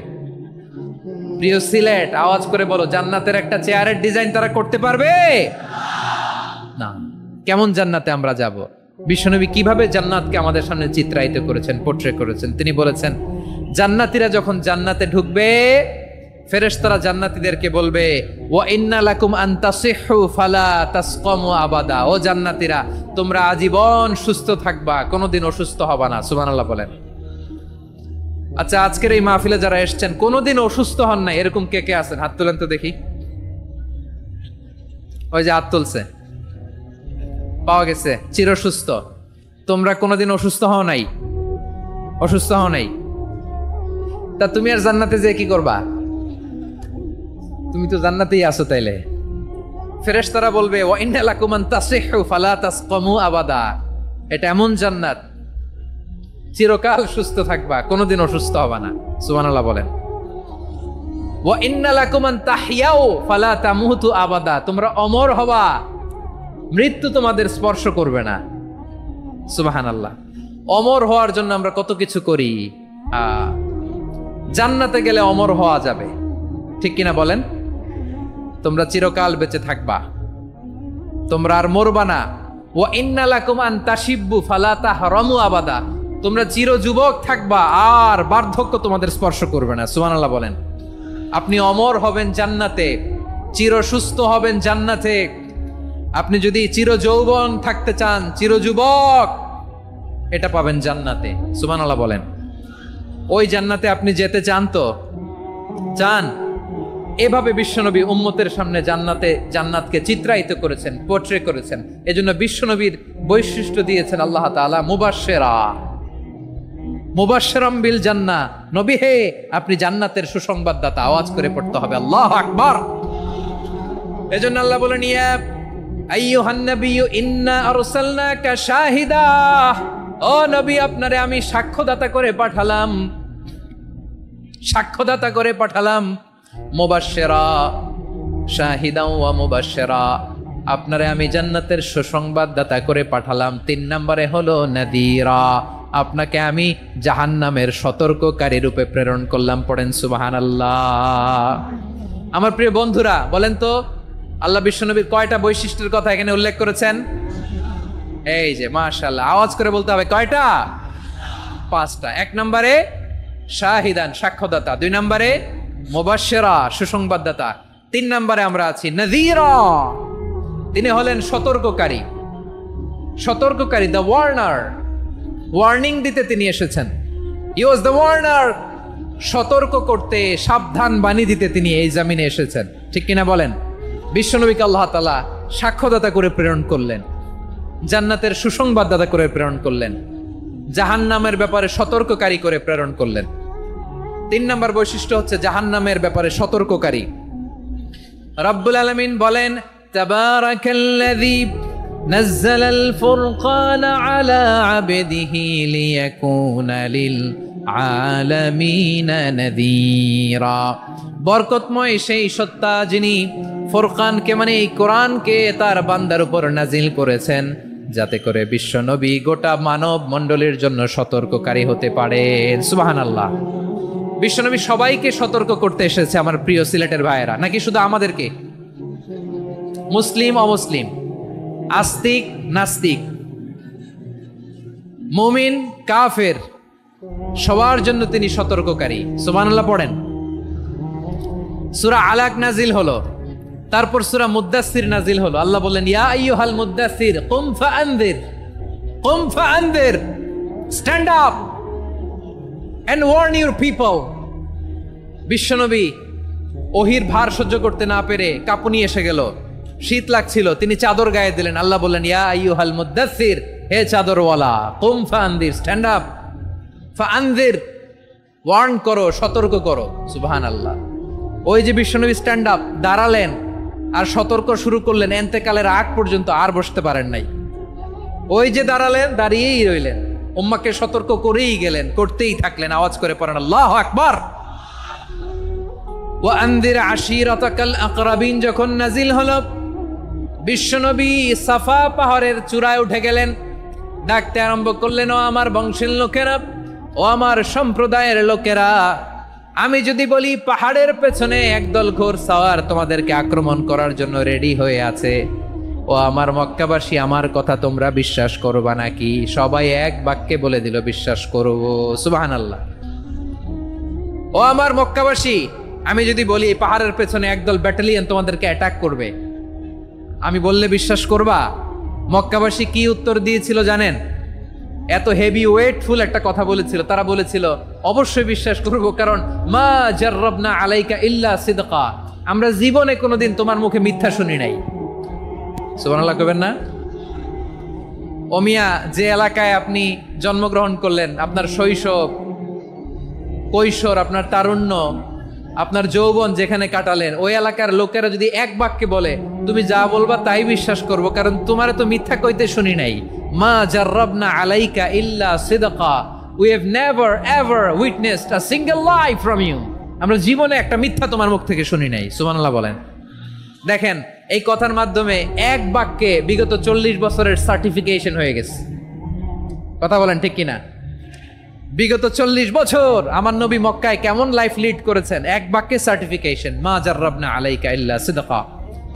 প্রিয় সিলেট, আওয়াজ করে বলো, জান্নাতের একটা চেয়ারের ডিজাইন তারা করতে পারবে না। কেমন জান্নাতে আমরা যাব? বিশ্বনবী কিভাবে জান্নাতকে আমাদের সামনে চিত্রায়িত করেছেন, পোর্ট্রে করেছেন। তিনি বলেছেন জান্নাতীরা যখন জান্নাতে ঢুকবে ফেরেশতারা জান্নাতীদেরকে বলবে ওয়া ইন্না লাকুম আন তাসিহু ফালা তাসকামু আবাদা, ও জান্নাতীরা তোমরা আজীবন সুস্থ থাকবা, কোনোদিন অসুস্থ হবা না। সুবহানাল্লাহ বলেন। আচ্ছা, আজকের এই মাহফিলে যারা এসেছেন কোনোদিন অসুস্থ হন নাই এরকম কে কে আছেন? হাত তুলেন তো দেখি। ওই যে হাত তুলছে, পাওয়া গেছে, চিরসুস্থ। তোমরা কোনোদিন অসুস্থ হও নাই? অসুস্থ হও নাই? তা তুমি আর জান্নাতে যে কি করবা? তুমি তো জান্নাতেই আছো। তাইলে ফেরেশতারা বলবে ওয়া ইন্না লাকুম আন তাসিহু ফালা তাসকামু আবাদা, এটা এমন জান্নাত চিরকাল সুস্থ থাকবা, কোনোদিন অসুস্থ হবা না। সুবহানাল্লাহ বলেন। ওয়া ইন্না লাকুম আন তাহইয়াউ ফালা তামুতু আবাদা, তোমরা অমর হবা, মৃত্যু তোমাদের স্পর্শ করবে না। সুবহানাল্লাহ। অমর হওয়ার জন্য আমরা কত কিছু করি। জান্নাতে গেলে অমর হওয়া যাবে, ঠিক কিনা বলেন? তোমরা চিরকাল বেঁচে থাকবা, তোমরা আর মরবা না। ওয়া ইন্না লাকুম আন তাশিব্বু ফালা তাহরামু আবাদা, তোমরা চির যুবক থাকবা, আর বার্ধক্য তোমাদের স্পর্শ করবে না। সুবহানাল্লাহ বলেন। আপনি অমর হবেন জান্নাতে, চির সুস্থ হবেন জান্নাতে। আপনি যদি চির যৌবন থাকতে চান, চির যুবক, এটা পাবেন জান্নাতে। সুবহানাল্লাহ বলেন। ওই জান্নাতে আপনি যেতে চান তো? চান? এভাবে বিশ্বনবী উম্মতের সামনে জান্নাতকে চিত্রায়িত করেছেন, পোর্ট্রে করেছেন। এজন্য বিশ্বনবীর বৈশিষ্ট্য দিয়েছেন আল্লাহ তাআলা মুবাশশিরাম বিল জান্নাহ। নবী হে, আপনি জান্নাতের সুসংবাদদাতা। আওয়াজ করে পড়তে হবে আল্লাহু আকবার। এজন্য আল্লাহ বলেন ইয়া আইয়ুহান নাবিয়্যু ইন্না আরসালনাকা শাহিদা, ও নবী আপনারে আমি সাক্ষ্যদাতা করে পাঠালাম, সাক্ষ্যদাতা করে পাঠালাম। মুবাশশিরা শাহিদা ওয়া মুবাশশিরা, আপনারে আমি জান্নাতের সুসংবাদদাতা করে পাঠালাম। 3 নম্বরে হলো নাযীরা, আপনাকে আমি জাহান্নামের সতর্ককারী রূপে প্রেরণ করলাম। পড়েন সুবহানাল্লাহ। আমার প্রিয় বন্ধুরা, বলেন তো আল্লাহ বিশ্বনবীর কয়টা বৈশিষ্ট্যের কথা এখানে উল্লেখ করেছেন? এই যে মাশাআল্লাহ, আওয়াজ করে বলতে হবে কয়টা? 5টা। 1 নম্বরে শাহিদান, সাক্ষ্যদাতা। 2 নম্বরে মুবাশশিরা, সুসংবাদদাতা। 3 নম্বরে আমরা আছি নাযীরা, তিনি হলেন সতর্ককারী। সতর্ককারী, দ্য ওয়ার্নার, ওয়ার্নিং দিতে তিনি এসেছেন। হি ওয়াজ দ্য ওয়ার্নার, সতর্ক করতে, সাবধান বাণী দিতে তিনি এই জমিনে এসেছেন। ঠিক কিনা বলেন? বিশ্বনবীকে আল্লাহ তাআলা সাক্ষ্যদাতা করে প্রেরণ করলেন, জান্নাতের সুসংবাদদাতা করে প্রেরণ করলেন, জাহান্নামের ব্যাপারে সতর্ককারী করে প্রেরণ করলেন। 3 নম্বর বৈশিষ্ট্য হচ্ছে জাহান্নামের ব্যাপারে সতর্ককারী। রব্বুল আলামিন বলেন, তাবারাকাল্লাযী নাযালাল ফুরকানা আলা আবদিহি লিয়াকুনা লিল আলামিনা নাযীরা। বরকতময় সেই সত্তা যিনি ফুরকানকে মানে এই কোরআনকে তার বান্দার উপর নাজিল করেছেন, যাতে করে বিশ্ব নবী গোটা মানব মণ্ডলীর জন্য সতর্ককারী হতে পারেন। সুবহানাল্লাহ। বিশ্বনবী সবাইকে সতর্ক করতে এসেছে আমার প্রিয় সিলেটের ভাইয়েরা, নাকি শুধু আমাদেরকে? মুসলিম অমুসলিম, আস্তিক নাস্তিক, মুমিন কাফের, সবার জন্য তিনি সতর্ককারী। সুবহানাল্লাহ পড়েন। সূরা আলাক নাজিল হলো, তারপর সূরা মুদ্দাসসির নাজিল হলো। আল্লাহ বললেন, ইয়া আইয়ুহাল মুদ্দাসসির কুম ফাআনযির, কুম ফাআনযির, stand up and warn your people. বিশ্বনবী ওহির ভার সহ্য করতে না পেরে কাঁপুনি এসে গেল, শীত লাগছিল, তিনি চাদর গায়ে দিলেন। আল্লাহ বললেন, ইয়া আইয়ুহাল মুদ্দাসসির, হে চাদরওয়ালা, কুম ফাআনযির, স্ট্যান্ড আপ, ফাআনযির, ওয়ার্ন করো, সতর্ক করো। সুবহানাল্লাহ। ওই যে বিশ্বনবী স্ট্যান্ড আপ, দাঁড়ালেন আর সতর্ক শুরু করলেন, এন্তেকালের আগ পর্যন্ত আর বসতে পারেন নাই। ওই যে দাঁড়ালেন, দাঁড়িয়েই রইলেন, উম্মাকে সতর্ক করেই গেলেন, করতেই থাকলেন। আওয়াজ করে পড়েন আল্লাহু আকবার। ওয়া আনযির আশীরাতাকাল আকরাবিন যখন নাজিল হলো, বিশ্বনবী সাফা পাহাড়ের চূড়ায় উঠে গেলেন, ডাকতে আরম্ভ করলেন, ও আমার বংশের লোকেরা, ও আমার সম্প্রদায়ের লোকেরা, আমি যদি বলি পাহাড়ের পেছনে একদল ঘোড়সাওয়ার তোমাদেরকে আক্রমণ করার জন্য রেডি হয়ে আছে, ও আমার মক্কাবাসী, আমার কথা তোমরা বিশ্বাস করবা নাকি? সবাই এক বাক্যে বলে দিল, বিশ্বাস করব। সুবহানাল্লাহ। ও আমার মক্কাবাসী, আমি যদি বলি পাহাড়ের পেছনে একদল ব্যাটালিয়ন তোমাদেরকে অ্যাটাক করবে, আমি বললে বিশ্বাস করবা? মক্কাবাসী কি উত্তর দিয়েছিল জানেন? এত হেভি ওয়েটফুল একটা কথা বলেছিল। তারা বলেছিল, অবশ্যই বিশ্বাস করব, কারণ মা জাররাবনা আলাইকা ইল্লা সিদকা, আমরা জীবনে কোনোদিন তোমার মুখে মিথ্যা শুনি নাই। সুবহানাল্লাহ কইবেন না? ও মিয়া, যে এলাকায় আপনি জন্মগ্রহণ করলেন, আপনার শৈশব, কৈশোর, আপনার তারুণ্য, আপনার যৌবন যেখানে কাটালেন, ওই এলাকার লোকেরা যদি এক বাক্যে বলে তুমি যা বলবা তাই বিশ্বাস করব, কারণ তোমারে তো মিথ্যা কইতে শুনি নাই। মা জাররাবনা আলাইকা ইল্লা সিদকা, we have never ever witnessed a single lie from you, আমরা জীবনে একটা মিথ্যা তোমার মুখ থেকে শুনি নাই। সুবহানাল্লাহ বলেন। দেখেন, এই কথার মাধ্যমে এক বাক্যে বিগত 40 বছরের সার্টিফিকেশন হয়ে গেছে। কথা বলেন ঠিক কিনা? বিগত 40 বছর আমার নবী মক্কায় কেমন লাইফ লিড করেছেন, এক বাক্যে সার্টিফিকেশন, মা জাররাবনা আলাইকা ইল্লা সিদকা।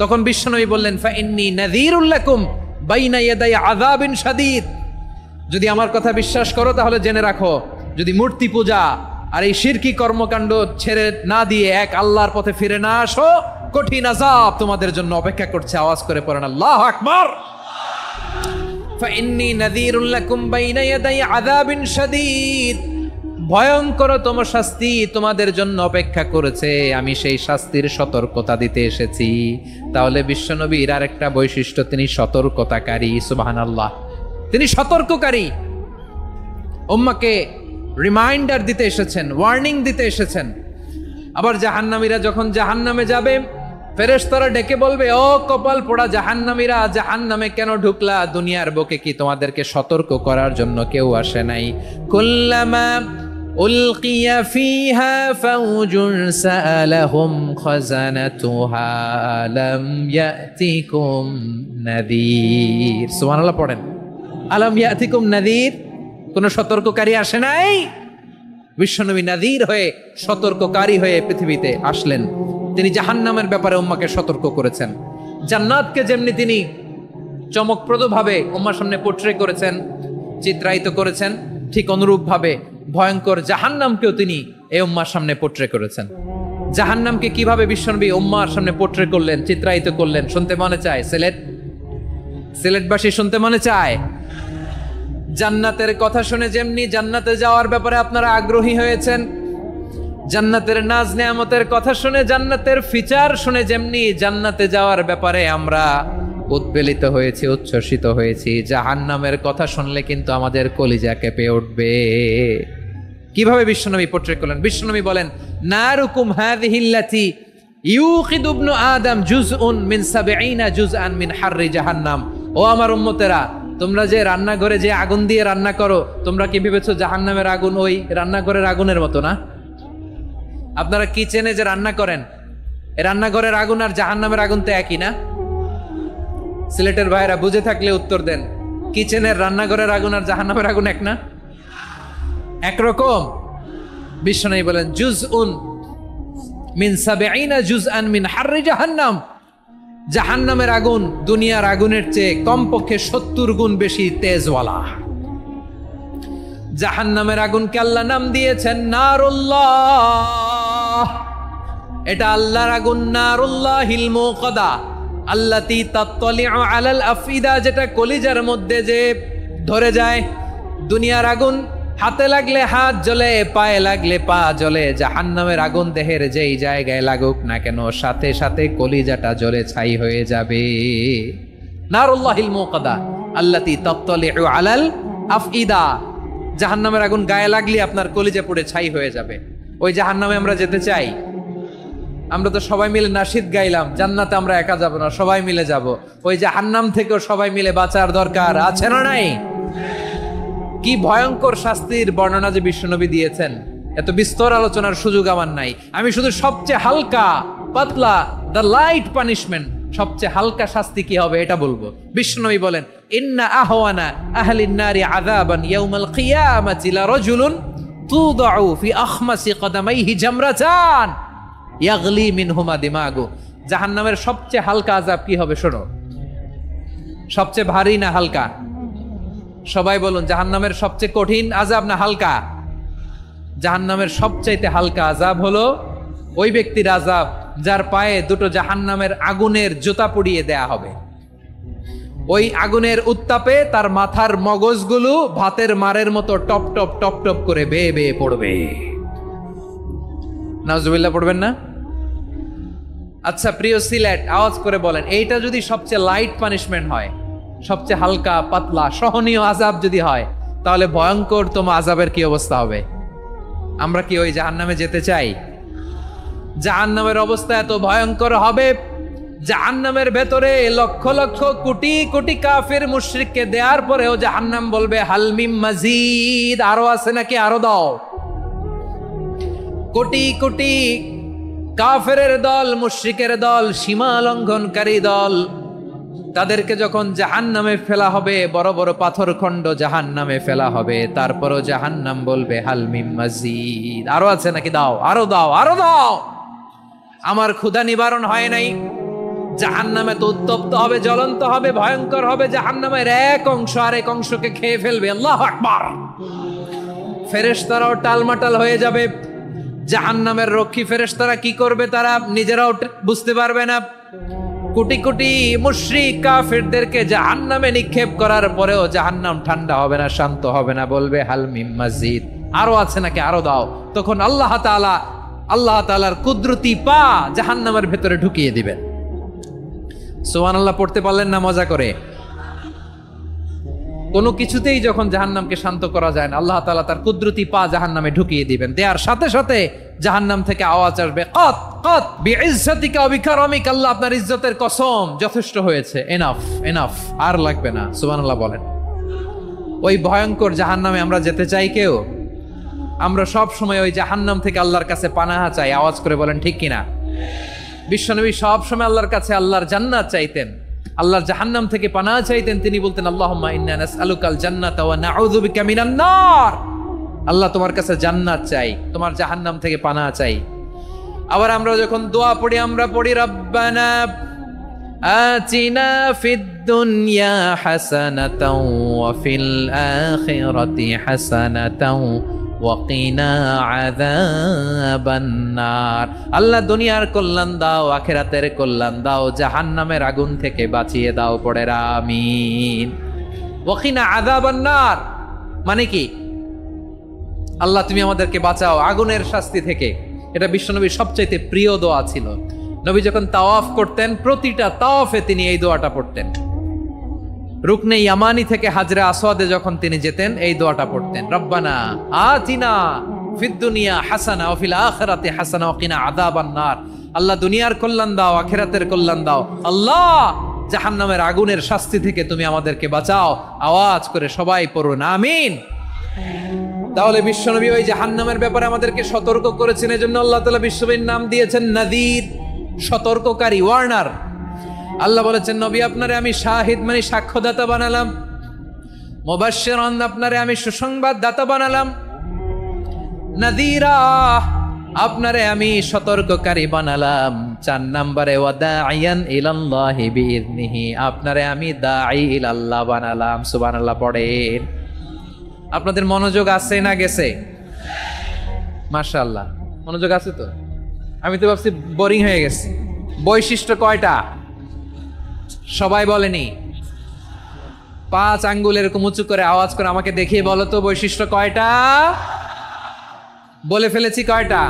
তখন বিশ্বনবী বললেন, ফাইন্নী নাযীরুল লাকুম বাইনা ইয়াদাই আযাবিন শাদীদ, যদি আমার কথা বিশ্বাস করো তাহলে জেনে রাখো, যদি মূর্তি পূজা আর এই শিরকি কর্মকাণ্ড ছেড়ে না দিয়ে এক আল্লাহর পথে ফিরে না আসো, কঠিন আযাব তোমাদের জন্য অপেক্ষা করছে। আওয়াজ করে পড়েন আল্লাহু আকবার। ফাইন্নী নাযীরুল লাকুম বাইনা ইয়াদাই আযাবিন শাদীদ, ভয়ঙ্করতম শাস্তি তোমাদের জন্য অপেক্ষা করেছে, আমি সেই শাস্তির সতর্কতা দিতে এসেছি। তাহলে বিশ্বনবীর আরেকটা বৈশিষ্ট্য, তিনি সতর্কতাকারী। সুবহানাল্লাহ। তিনি সতর্ককারী, উম্মাকে রিমাইন্ডার দিতে এসেছেন, ওয়ার্নিং দিতে এসেছেন। আবার জাহান্নামীরা যখন জাহান্নামে যাবে, ফেরেশতারা ডেকে বলবে, ও কপাল পোড়া জাহান্নামীরা, জাহান্নামে কেন ঢুকলা? দুনিয়ার বুকে কি তোমাদেরকে সতর্ক করার জন্য কেউ আসে নাই? কুল্লামা উলকিয়া ফিহা ফাউজুন সাআলাহুম খাযানাতুহা আলাম ইয়াতিকুম নাযীর। সুবহানাল্লাহ পড়েন। আলাম ইয়াতিকুম নাযীর, কোন সতর্ককারী আসে নাই? বিশ্বনবী নাযীর হয়ে, সতর্ককারী হয়ে পৃথিবীতে আসলেন। তিনি জাহান্নামের ব্যাপারে উম্মাকে সতর্ক করেছেন। জান্নাতকে যেমনি তিনি চমকপ্রদভাবে উম্মার সামনে পোট্রে করেছেন, চিত্রায়িত করেছেন, ঠিক অনুরূপভাবে ভয়ঙ্কর জাহান্নামকেও তিনি এই উম্মার সামনে পোট্রে করেছেন। জাহান্নামকে কিভাবে বিশ্বনবী উম্মার সামনে পোট্রে করলেন, চিত্রায়িত করলেন, শুনতে মনে চায়? সিলেটবাসী শুনতে মনে চায়? জান্নাতের কথা শুনে যেমনি জান্নাতে যাওয়ার ব্যাপারে আপনারা আগ্রহী হয়েছেন, জান্নাতের নাজ নেয়ামতের কথা শুনে, জান্নাতের ফিচার শুনে যেমনি জান্নাতে যাওয়ার ব্যাপারে আমরা উদ্বেলিত হয়েছি, উচ্ছ্বসিত হয়েছি, জাহান্নামের কথা শুনলে কিন্তু আমাদের কলিজা কেঁপে উঠবে। কিভাবে বিশ্বনবী পোট্রে করলেন? বিশ্বনবী বলেন, নারুকুম হাযিহিল্লাতী ইউকিদু ইবনু আদম জুজউন মিন ৭০ জুজআন মিন হাররি জাহান্নাম। ও আমার উম্মতেরা, তোমরা যে রান্নাঘরে যে আগুন দিয়ে রান্না করো, তোমরা কি ভেবেছো জাহান্নামের আগুন ওই রান্নাঘরের আগুনের মতো না? আপনারা কিচেনে যে রান্না করেন, রান্নাঘরের আগুন আর জাহান্নামের আগুন তো একই না? সিলেটের ভাইরা বুঝে থাকলে উত্তর দেন, কিচেনের রান্নাঘরের আগুন আর জাহান্নামের আগুন এক না? একরকম? বিশ্বনবী বলেন, জুজউন মিন ৭০ জুজআন মিন হাররি জাহান্নাম। জাহান্নামের আগুন দুনিয়ার আগুনের চেয়ে কমপক্ষে ৭০ গুণ বেশি তেজওয়ালা। জাহান্নামের আগুনকে আল্লাহ নাম দিয়েছেন নারুল্লাহ। এটা আল্লাহর আগুন, নারুল্লাহিল মুকাদা আল্লাতী তাত্তালিউ আলাল আফইদা, যেটা কলিজার মধ্যে যে ধরে যায়। দুনিয়ার আগুন হাতে লাগলে হাত জ্বলে, পায়ে লাগলে পা জ্বলে। জাহান্নামের আগুন দেহের যেই জায়গায় লাগুক না কেন, সাথে সাথে কলিজাটা জ্বলে ছাই হয়ে যাবে। নারুল্লাহিল মুকাদা আল্লাতী তাত্তালিউ আলাল আফইদা। জাহান্নামের আগুন গায়ে লাগলে আপনার কলিজা পুড়ে ছাই হয়ে যাবে। ওই জাহান্নামে আমরা যেতে চাই? আমরা তো সবাই মিলে নাশিদ গাইলাম, জান্নাতে আমরা একা যাব না, সবাই মিলে যাব। ওই জাহান্নাম থেকেও সবাই মিলে বাঁচার দরকার আছে না নাই? কি ভয়ঙ্কর শাস্তির বর্ণনা যে বিশ্বনবী দিয়েছেন, এত বিস্তর আলোচনার সুযোগ আমার নাই। আমি শুধু সবচেয়ে হালকা পাতলা, দ্য লাইট পানিশমেন্ট, সবচেয়ে হালকা শাস্তি কি হবে এটা বলবো। বিশ্বনবী বলেন, ইন্না আহওয়ানা আহলিন নারি আযাবান ইয়াউমাল কিয়ামাতি লারাজুলুন তুদাউ ফি আখমাসি কদামাইহি জামরাতান ইয়াগলি মিনহুমা দিমাগু। জাহান্নামের সবচেয়ে হালকা আযাব কি হবে শোনো। সবচেয়ে ভারী না হালকা? সবাই বলুন, জাহান্নামের সবচেয়ে কঠিন আযাব না হালকা? জাহান্নামের সবচাইতে হালকা আযাব হলো ওই ব্যক্তির আযাব যার পায়ে দুটো জাহান্নামের আগুনের জুতা পুড়িয়ে দেয়া হবে। ওই আগুনের উত্তাপে তার মাথার মগজগুলো ভাতের মারের মতো টপ টপ টপ টপ করে বেয়ে বেয়ে পড়বে। নাউজুবিল্লাহ পড়বেন না? আচ্ছা প্রিয় সিলেট, আওয়াজ করে বলেন, এইটা যদি সবচেয়ে লাইট পানিশমেন্ট হয়, সবচেয়ে হালকা পাতলা সহনীয় আযাব যদি হয়, তাহলে ভয়ঙ্করতম আযাবের কি অবস্থা হবে? আমরা কি ওই জাহান্নামে যেতে চাই? জাহান্নামের অবস্থা এত ভয়ঙ্কর হবে, জাহান্নামের ভেতরে লক্ষ লক্ষ কোটি কোটি কাফির মুশরিককে দেওয়ার পরেও জাহান্নাম বলবে হাল মিম মাজিদ, আরো আছে নাকি, আরো দাও। কোটি কোটি কাফেরের দল, মুশরিকের দল, সীমা লঙ্ঘনকারী দল, তাদেরকে যখন জাহান্নামে ফেলা হবে, বড় বড় পাথর খণ্ড জাহান্নামে ফেলা হবে, তারপরও জাহান্নাম বলবে হাল মিম মাজিদ, আরো আছে নাকি, দাও, আরো দাও, আরো দাও। আমার ক্ষুধা নিবারণ হয় নাই। জাহান্নামে তো উত্তপ্ত হবে, জ্বলন্ত হবে, ভয়ঙ্কর হবে। জাহান্নামের এক অংশ আরেক অংশকে খেয়ে ফেলবে। আল্লাহু আকবার। ফেরেশতারাও টালমাটাল হয়ে যাবে। জাহান্নামের রক্ষী ফেরেশতারা কি করবে তারা নিজেরাও বুঝতে পারবে না। কোটি কোটি মুশরিক কাফেরদেরকে জাহান্নামে নিক্ষেপ করার পরেও জাহান্নাম ঠান্ডা হবে না, শান্ত হবে না, বলবে হাল মিম মাজিদ, আরো আছে নাকি, আরো দাও। তখন আল্লাহ তাআলার কুদরতি পা জাহান্নামের ভেতরে ঢুকিয়ে দিবেন। সুবহানাল্লাহ পড়তে পারলেন না মজা করে? কোনো কিছুতেই যখন জাহান্নামকে শান্ত করা যায় না, আল্লাহ তাআলা তার কুদরতি পা জাহান্নামে ঢুকিয়ে দিবেন। দেওয়ার সাথে সাথে জাহান্নাম থেকে আওয়াজ আসবে, কত কত বিইজ্জাতিকা ওয়া বিকারামিকা, আল্লাহ আপনার ইজ্জতের কসম, যথেষ্ট হয়েছে, এনাফ এনাফ, আর লাগবে না। সুবহানাল্লাহ বলেন। ওই ভয়ঙ্কর জাহান্নামে আমরা যেতে চাই কেউ? আমরা সব সময় ওই জাহান্নাম থেকে আল্লাহর কাছে পানাহা চাই। আওয়াজ করে বলেন ঠিক কিনা? বিশ্বনবী সব সময় আল্লাহর কাছে আল্লাহর জান্নাত চাইতেন, আল্লাহর জাহান্নাম থেকে পানাহা চাইতেন। তিনি বলতেন, আল্লাহুম্মা ইন্না নাসআলুকাল জান্নাতা ওয়া নাউযু বিকা মিনান নার। আল্লাহ তোমার কাছে জান্নাত চাই, তোমার জাহান্নাম থেকে পানাহা চাই। আবার আমরা যখন দোয়া পড়ি, আমরা পড়ি রব্বানা আতিনা ফিদ দুনিয়া হাসানাতাও ওয়া ফিল আখিরাতি হাসানাতাও ওয়াকিনা আযাবান নার। আল্লাহ দুনিয়ার কল্যাণ দাও, আখিরাতের কল্যাণ দাও, জাহান্নামের আগুন থেকে বাঁচিয়ে দাও। পড়ে আমিন। ওয়াকিনা আযাবান নার মানে কি? আল্লাহ তুমি আমাদেরকে বাঁচাও আগুনের শাস্তি থেকে। এটা বিশ্বনবীর সবচাইতে প্রিয় দোয়া ছিল। নবী যখন তাওয়াফ করতেন, প্রতিটা তাওয়াফে তিনি এই দোয়াটা পড়তেন। রুকনে ইয়ামানি থেকে হাজরে আসওয়াদে যখন তিনি যেতেন, এই দোয়াটা পড়তেন, রব্বানা আতিনা ফিদ দুনিয়া হাসানা ওয়া ফিল আখিরাতি হাসানা ওয়া কিনা আযাবান নার। আল্লাহ দুনিয়ার কল্যাণ দাও, আখিরাতের কল্যাণ দাও। আল্লাহ জাহান্নামের আগুনের শাস্তি থেকে তুমি আমাদেরকে বাঁচাও। আওয়াজ করে সবাই পড়ুন আমিন। তাহলে বিশ্বনবী ওই জাহান্নামের ব্যাপারে আমাদেরকে সতর্ক করেছেন, এজন্য আল্লাহ তাআলা বিশ্বনবীর নাম দিয়েছেন নাযীর, সতর্ককারী, ওয়ার্নার। আল্লাহ বলেছেন নবী আপনারে আমি শাহিদ মানে সাক্ষ্যদাতা বানালাম, মুবাশশিরান আপনারে আমি সুসংবাদ দাতা বানালাম, নাযীরা আপনারে আমি সতর্ককারী বানালাম। 4 নম্বরে ওয়াদাইয়ান ইলাল্লাহি বিইذনিহি আপনারে আমি দাঈ ইলাল্লাহ বানালাম। সুবহানাল্লাহ পড়েন। আপনাদের মনোযোগ আছে না গেছে? মাশাআল্লাহ মনোযোগ আছে তো। আমি তো ভাবছি বোরিং হয়ে গেছে। বৈশিষ্ট্য কয়টা সবাই বলেনি? 5 আঙ্গুল এরকম উঁচু করে আওয়াজ করে আমাকে দেখিয়ে বলো তো বৈশিষ্ট্য কয়টা? বলে ফেলেছি কয়টা?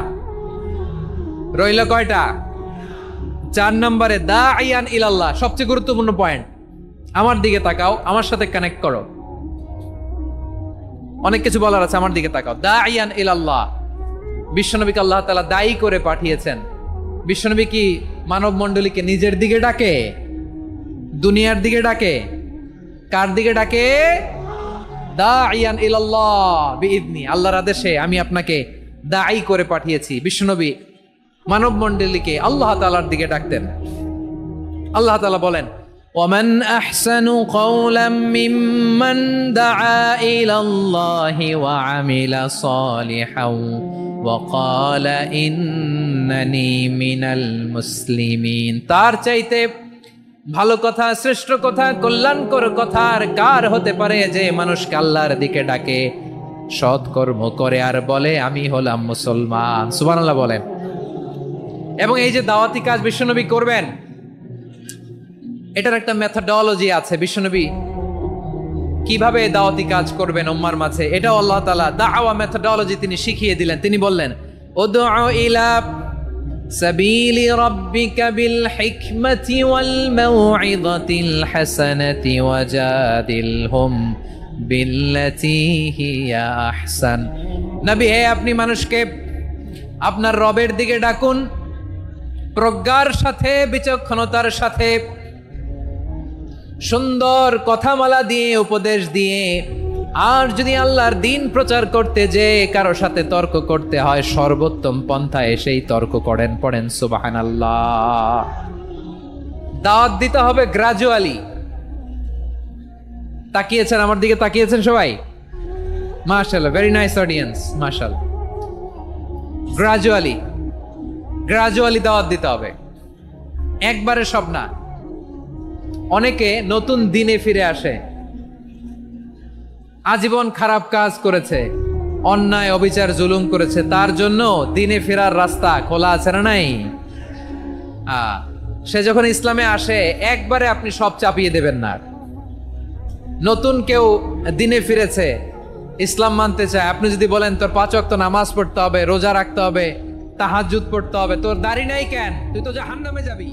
রইল কয়টা? 4 নম্বরে দাঈয়ান ইলাল্লাহ, সবচেয়ে গুরুত্বপূর্ণ পয়েন্ট। আমার দিকে তাকাও, আমার সাথে কানেক্ট করো। অনেক কিছু বলার আছে, আমার দিকে তাকাও। দাঈয়ান ইলাল্লাহ, বিশ্বনবীকে আল্লাহ তাআলা দায়ী করে পাঠিয়েছেন। বিশ্বনবী কি মানব মণ্ডলীকে নিজের দিকে ডাকে? দুনিয়ার দিকে ডাকে? কার দিকে ডাকে? দাঈয়ান ইলাল্লাহ বিইذনি, আল্লাহর আদেশে আমি আপনাকে দায়ী করে পাঠিয়েছি। বিশ্বনবী মানব মণ্ডলীকে আল্লাহ তাআলার দিকে ডাকতেন। আল্লাহ তাআলা বলেন, ومن أحسن قولا ممن دعا إلى الله وعمل صالحا وقال إنني من المسلمين। তার চাইতে ভালো কথা, শ্রেষ্ঠ কথা, কল্যাণকর কথা আর কার হতে পারে যে মানুষকে আল্লাহর দিকে ডাকে, সৎকর্ম করে আর বলে আমি হলাম মুসলমান। সুবহানাল্লাহ বলেন। এবং এই যে দাওয়াতি কাজ বিশ্বনবী করবেন, এটার একটা মেথডোলজি আছে। বিশ্বনবী কিভাবে দাওয়াতি কাজ করবেন উম্মার মাঝে, এটাও আল্লাহ তাআলা দাওয়া মেথডোলজি তিনি শিখিয়ে দিলেন। তিনি বললেন, উদউ ইলা সাবিলি রাব্বিকা বিল হিকমাতি ওয়াল মাউইযাতিল হাসানাতি ওয়াজাদিলহুম বিল্লাতী হিয়া আহসান। নবী হে, আপনি মানুষকে আপনার রবের দিকে ডাকুন, প্রজ্ঞার সাথে, বিচক্ষণতার সাথে, সুন্দর কথামালা দিয়ে, উপদেশ দিয়ে। আর যদি আল্লাহর দ্বীন প্রচার করতে যে কারো সাথে তর্ক করতে হয়, সর্বোত্তম পন্থায় সেই তর্ক করেন। পড়েন সুবহানাল্লাহ। দাওয়াত দিতে হবে গ্রাজুয়ালি। তাকিয়েছেন আমার দিকে, তাকিয়েছেন সবাই? মাশাআল্লাহ, ভেরি নাইস অডিয়েন্স, মাশাআল্লাহ। গ্রাজুয়ালি দাওয়াত দিতে হবে, একবারে সব না। অনেকে নতুন দিনে ফিরে আসে, আজীবন খারাপ কাজ করেছে, অন্যায় অবিচার জুলুম করেছে, তার জন্য দিনে ফেরার রাস্তা খোলা আছে না নাই? সে যখন ইসলামে আসে একবারে আপনি সব চাপিয়ে দেবেন না। নতুন কেউ দিনে ফিরেছে, ইসলাম মানতে চায়, আপনি যদি বলেন তোর 5 ওয়াক্ত নামাজ পড়তে হবে, রোজা রাখতে হবে, তাহাজ্জুদ পড়তে হবে, তোর দাড়ি নাই কেন, তুই তো জাহান্নামে যাবি।